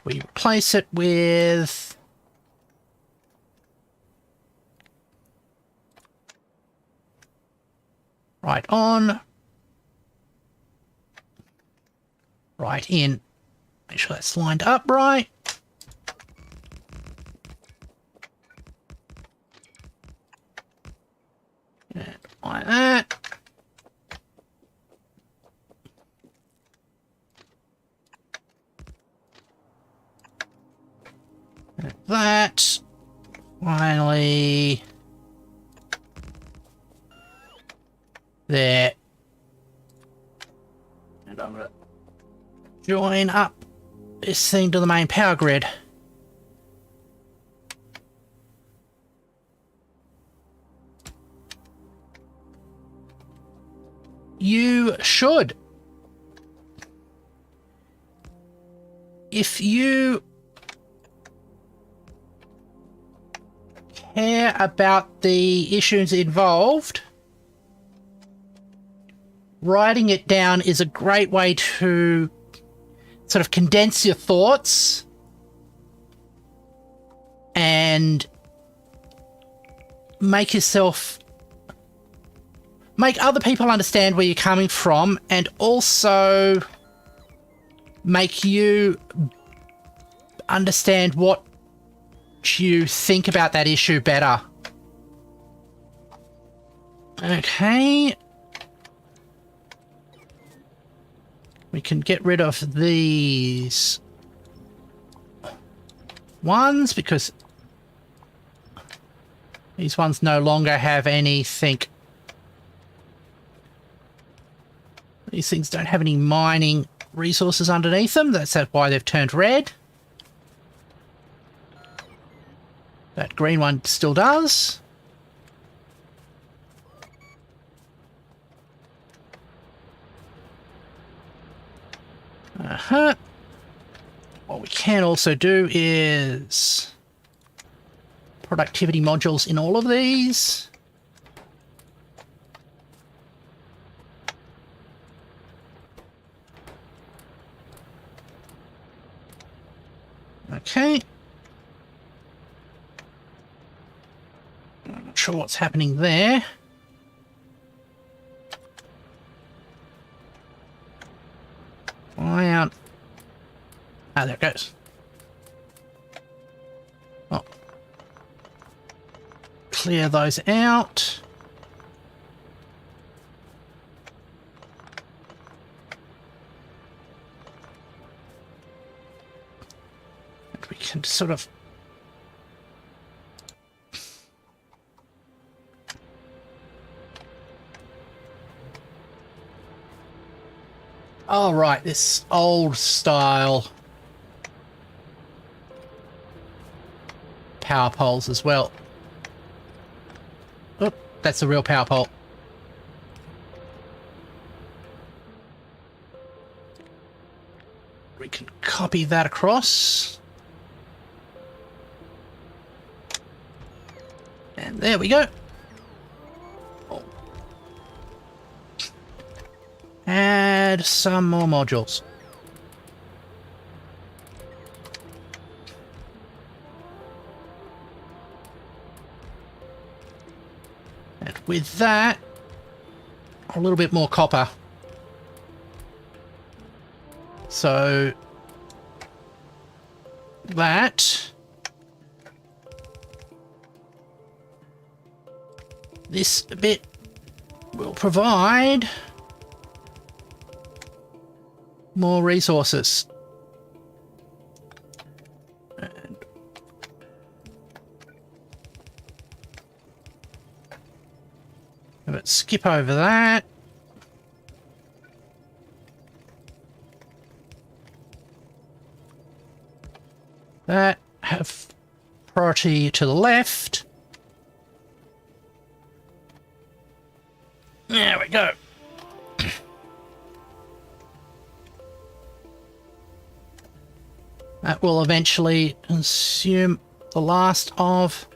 We replace it with right on, right in. Make sure that's lined up right. And like that. And that. Finally. There. And I'm going to join up this thing to the main power grid. You should. If you care about the issues involved, writing it down is a great way to sort of condense your thoughts and make other people understand where you're coming from, and also make you understand what you think about that issue better. Okay. We can get rid of these ones because these ones no longer have anything. These things don't have any mining resources underneath them. That's why they've turned red. That green one still does. What we can also do is productivity modules in all of these. Okay. I'm not sure what's happening there. Why aren't... Ah, there it goes. Oh. Clear those out. And we can sort of... Oh, right, this old style power poles as well. Oh, that's a real power pole. We can copy that across. And there we go. Oh. Add some more modules. And with that, a little bit more copper. So that this bit will provide more resources. And let's skip over that. That have priority to the left. There we go. That will eventually consume the last of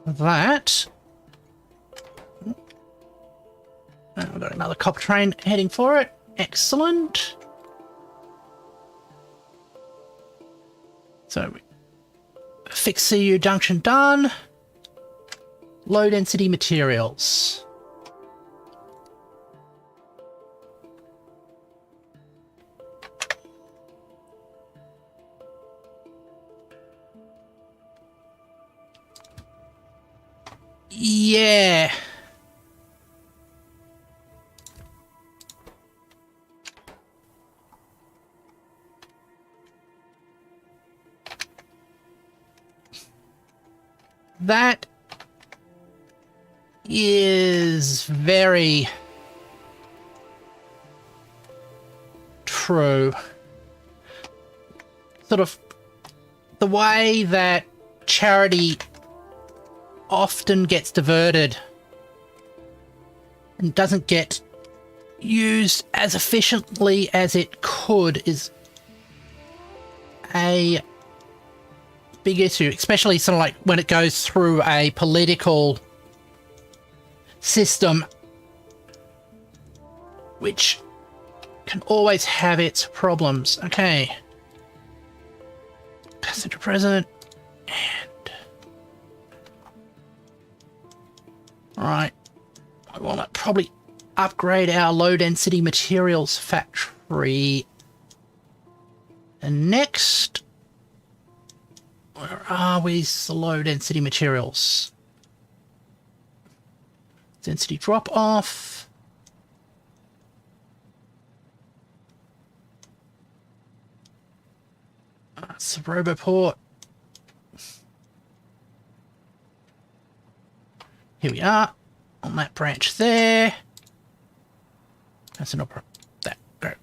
that. We've got another copper train heading for it. Excellent. So, fixed CU junction done. Low density materials. Yeah. That is very true. Sort of the way that charity often gets diverted and doesn't get used as efficiently as it could is a big issue, especially sort of like when it goes through a political system, which can always have its problems. Okay. Passenger present. And alright. I want to probably upgrade our low density materials factory. And next, where are we? The low density materials. Density drop off. That's the Roboport. Here we are on that branch there. That's an opera. That go.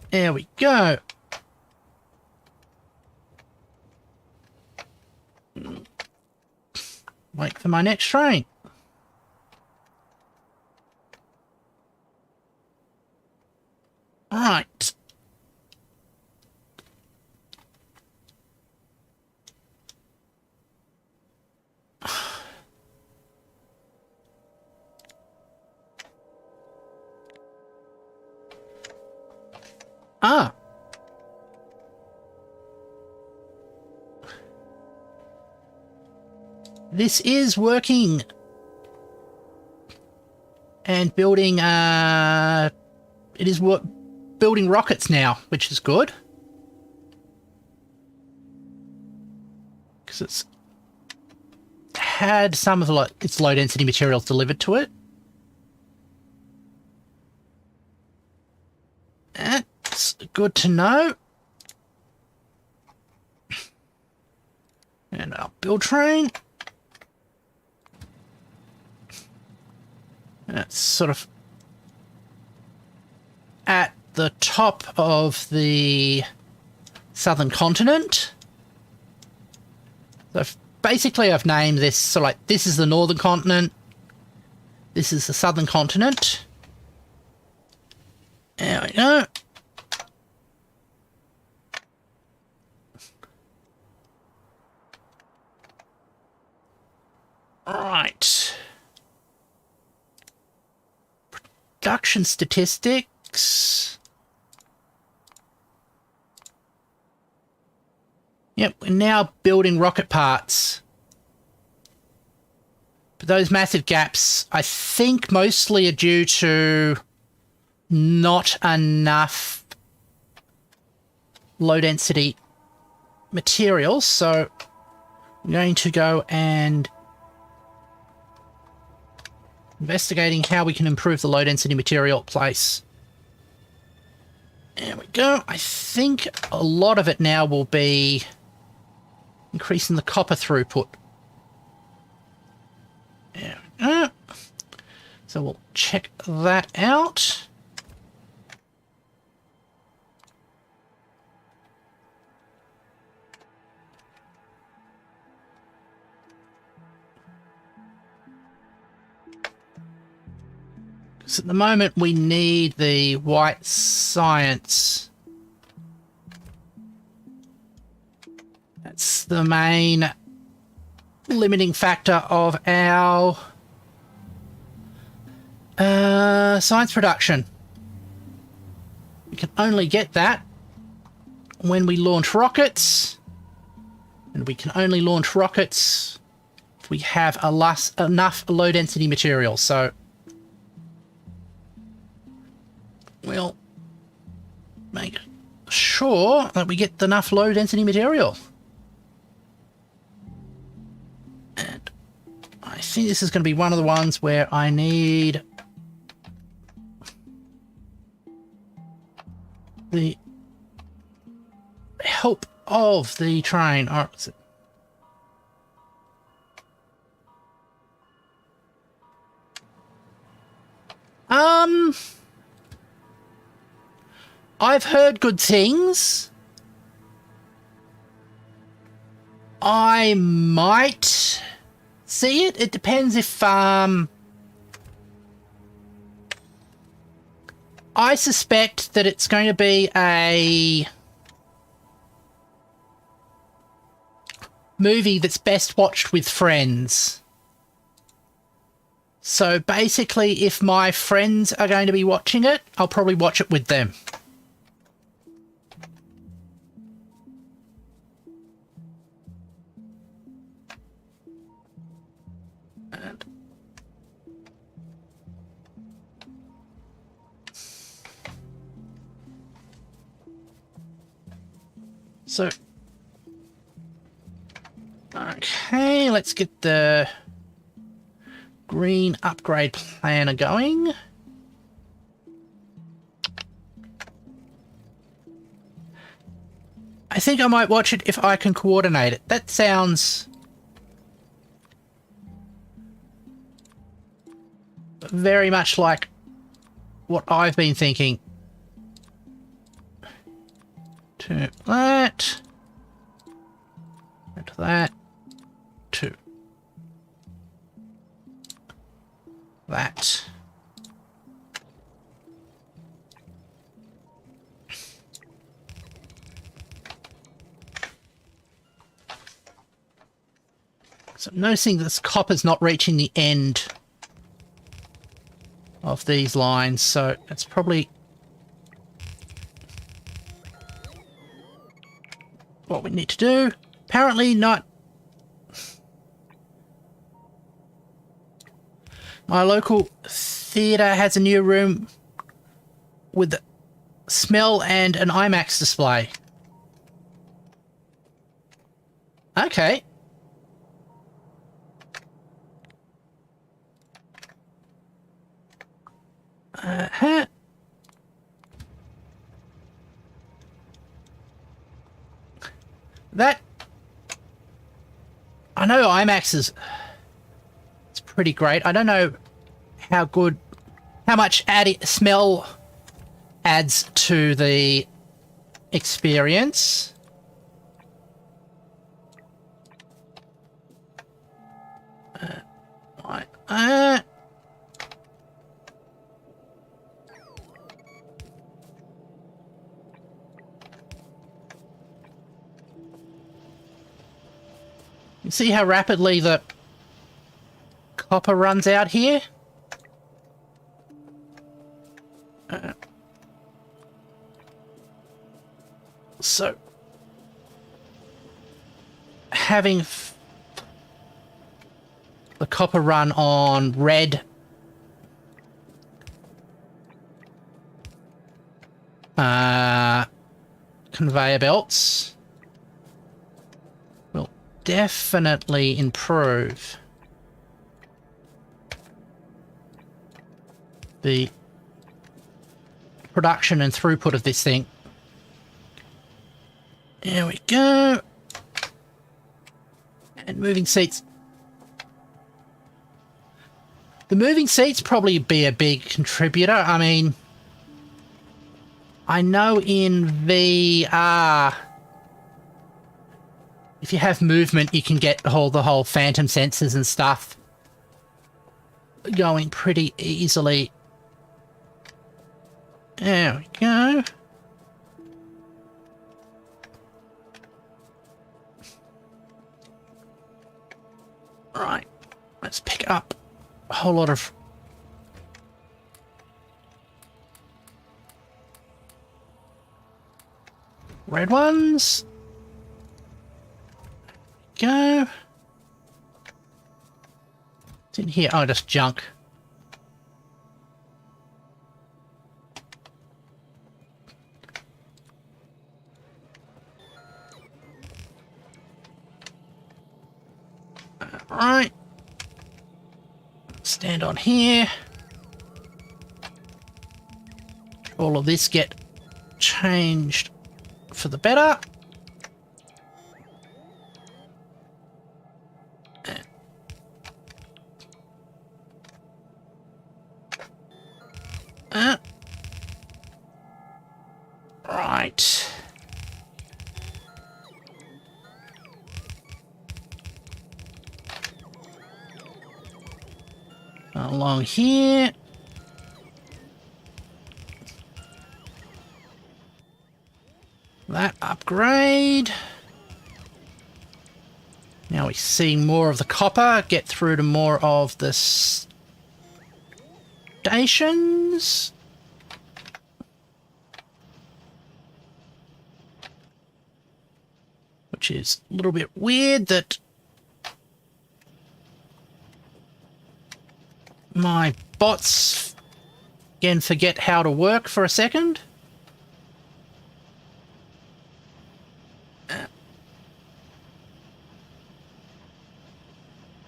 There we go. Wait for my next train. All right. Ah. This is working and building, it is building rockets now, which is good. Because it's had some of its low density materials delivered to it. That's good to know. And our build train. That's sort of at the top of the southern continent. So basically I've named this, so like this is the northern continent, This is the southern continent. There we go. Right. Production statistics. Yep, we're now building rocket parts. But those massive gaps, I think, mostly are due to not enough low-density materials. So I'm going to go and investigating how we can improve the low-density material place. There we go. I think a lot of it now will be increasing the copper throughput. There we go. So we'll check that out. Because at the moment we need the white science. That's the main limiting factor of our science production. We can only get that when we launch rockets, and we can only launch rockets if we have enough low-density material. So we'll make sure that we get enough low-density material. And I think this is going to be one of the ones where I need the help of the train. Or is it? I've heard good things. I might see it. It depends if I suspect that it's going to be a movie that's best watched with friends. So basically, if my friends are going to be watching it, I'll probably watch it with them. So, okay, let's get the green upgrade planner going. I think I might watch it if I can coordinate it. That sounds very much like what I've been thinking. To that, and to that, to that. So I'm noticing this copper's not reaching the end of these lines, so it's probably what we need to do. Apparently not. My local theatre has a new room with smell and an IMAX display. Okay. That, I know IMAX is, it's pretty great. I don't know how much smell adds to the experience. Right. You see how rapidly the copper runs out here? So, having the copper run on red conveyor belts will definitely improve the production and throughput of this thing. There we go. And moving seats. The moving seats probably be a big contributor. I mean, I know in VR, if you have movement, you can get the whole phantom sensors and stuff going pretty easily. There we go. Right, let's pick up a whole lot of red ones. Go. What's in here? Oh, just junk. Alright. Stand on here. All of this get changed for the better. Right. Along here. That upgrade. Now we see more of the copper, get through to more of the stations. Which is a little bit weird that my bots again forget how to work for a second.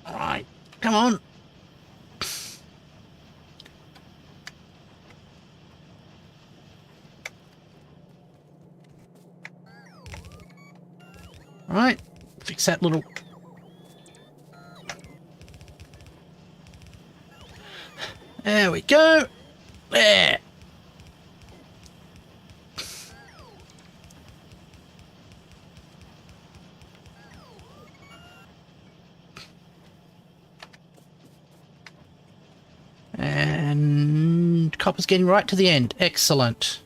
Alright, come on. Alright, fix that little... There we go. There. And copper's getting right to the end. Excellent.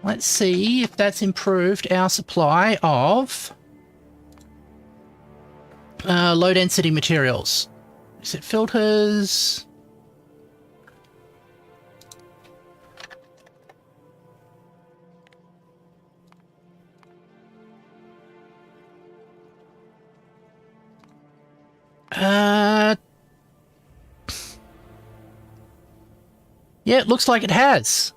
Let's see if that's improved our supply of low density materials. Is it filters? Yeah, it looks like it has.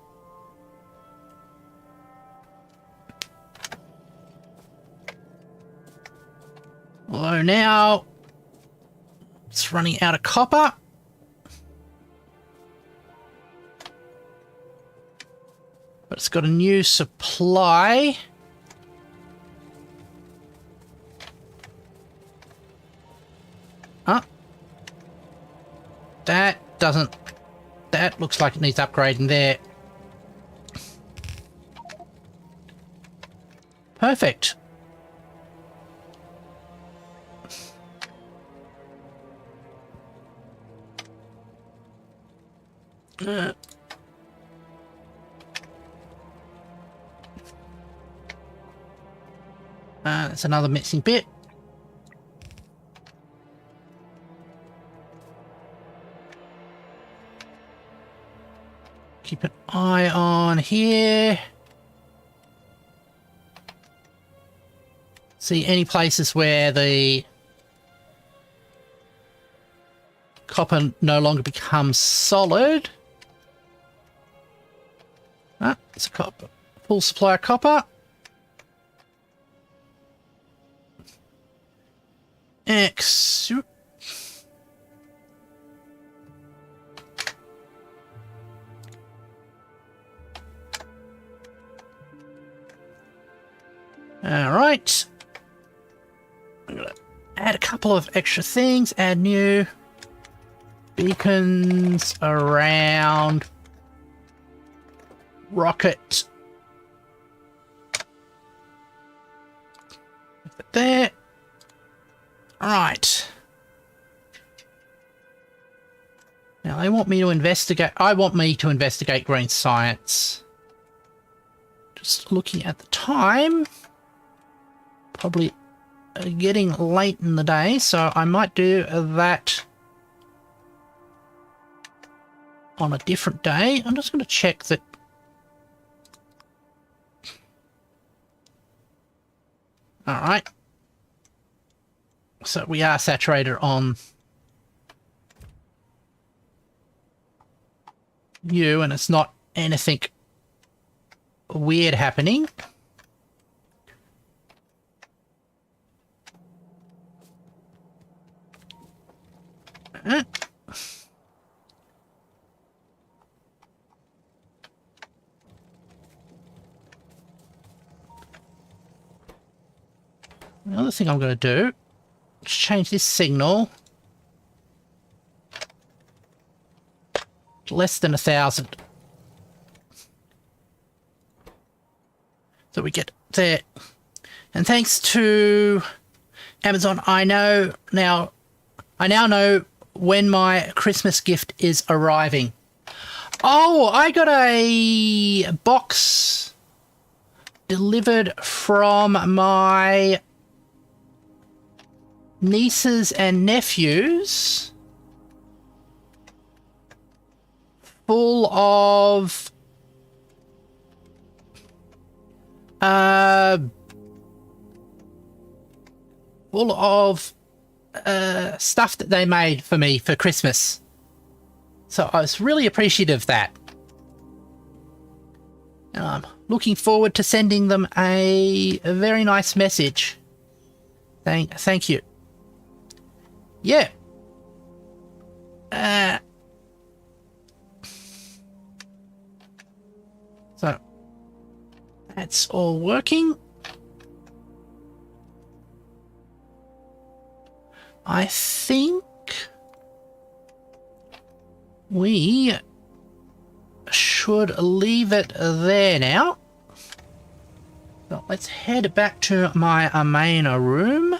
Although now it's running out of copper. But it's got a new supply. Ah. That doesn't... That looks like it needs upgrading there. Perfect. That's another missing bit. Keep an eye on here. See any places where the copper no longer becomes solid. Ah, it's a copper. Full supply of copper. Excellent. All right. I'm going to add a couple of extra things. Add new beacons around rocket. There. All right. Now they want me to investigate. I want me to investigate green science. Just looking at the time. Probably getting late in the day, so I might do that on a different day. I'm just going to check that. All right. So we are saturated on you, and it's not anything weird happening. Another thing I'm going to do is change this signal to less than 1,000. So we get there. And thanks to Amazon, I now know when my Christmas gift is arriving. Oh, I got a box delivered from my nieces and nephews full of stuff that they made for me for Christmas. So I was really appreciative of that. And I'm looking forward to sending them a very nice message. Thank you. Yeah. So that's all working. I think we should leave it there now. So let's head back to my main room.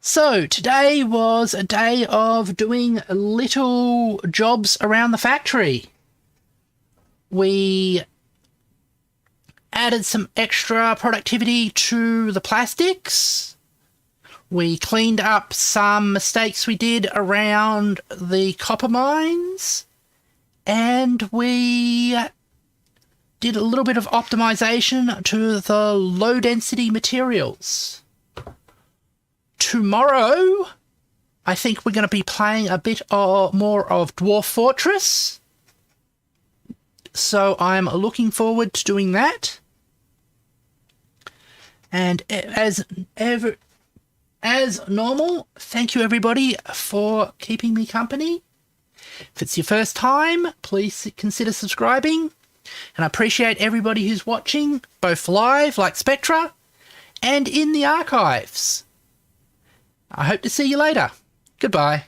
So today was a day of doing little jobs around the factory. We added some extra productivity to the plastics. We cleaned up some mistakes we did around the copper mines. And we did a little bit of optimization to the low density materials. Tomorrow, I think we're going to be playing a bit more of Dwarf Fortress. So I'm looking forward to doing that. And as normal, thank you everybody for keeping me company. If it's your first time, please consider subscribing. And I appreciate everybody who's watching, both live like Spectra and in the archives. I hope to see you later. Goodbye.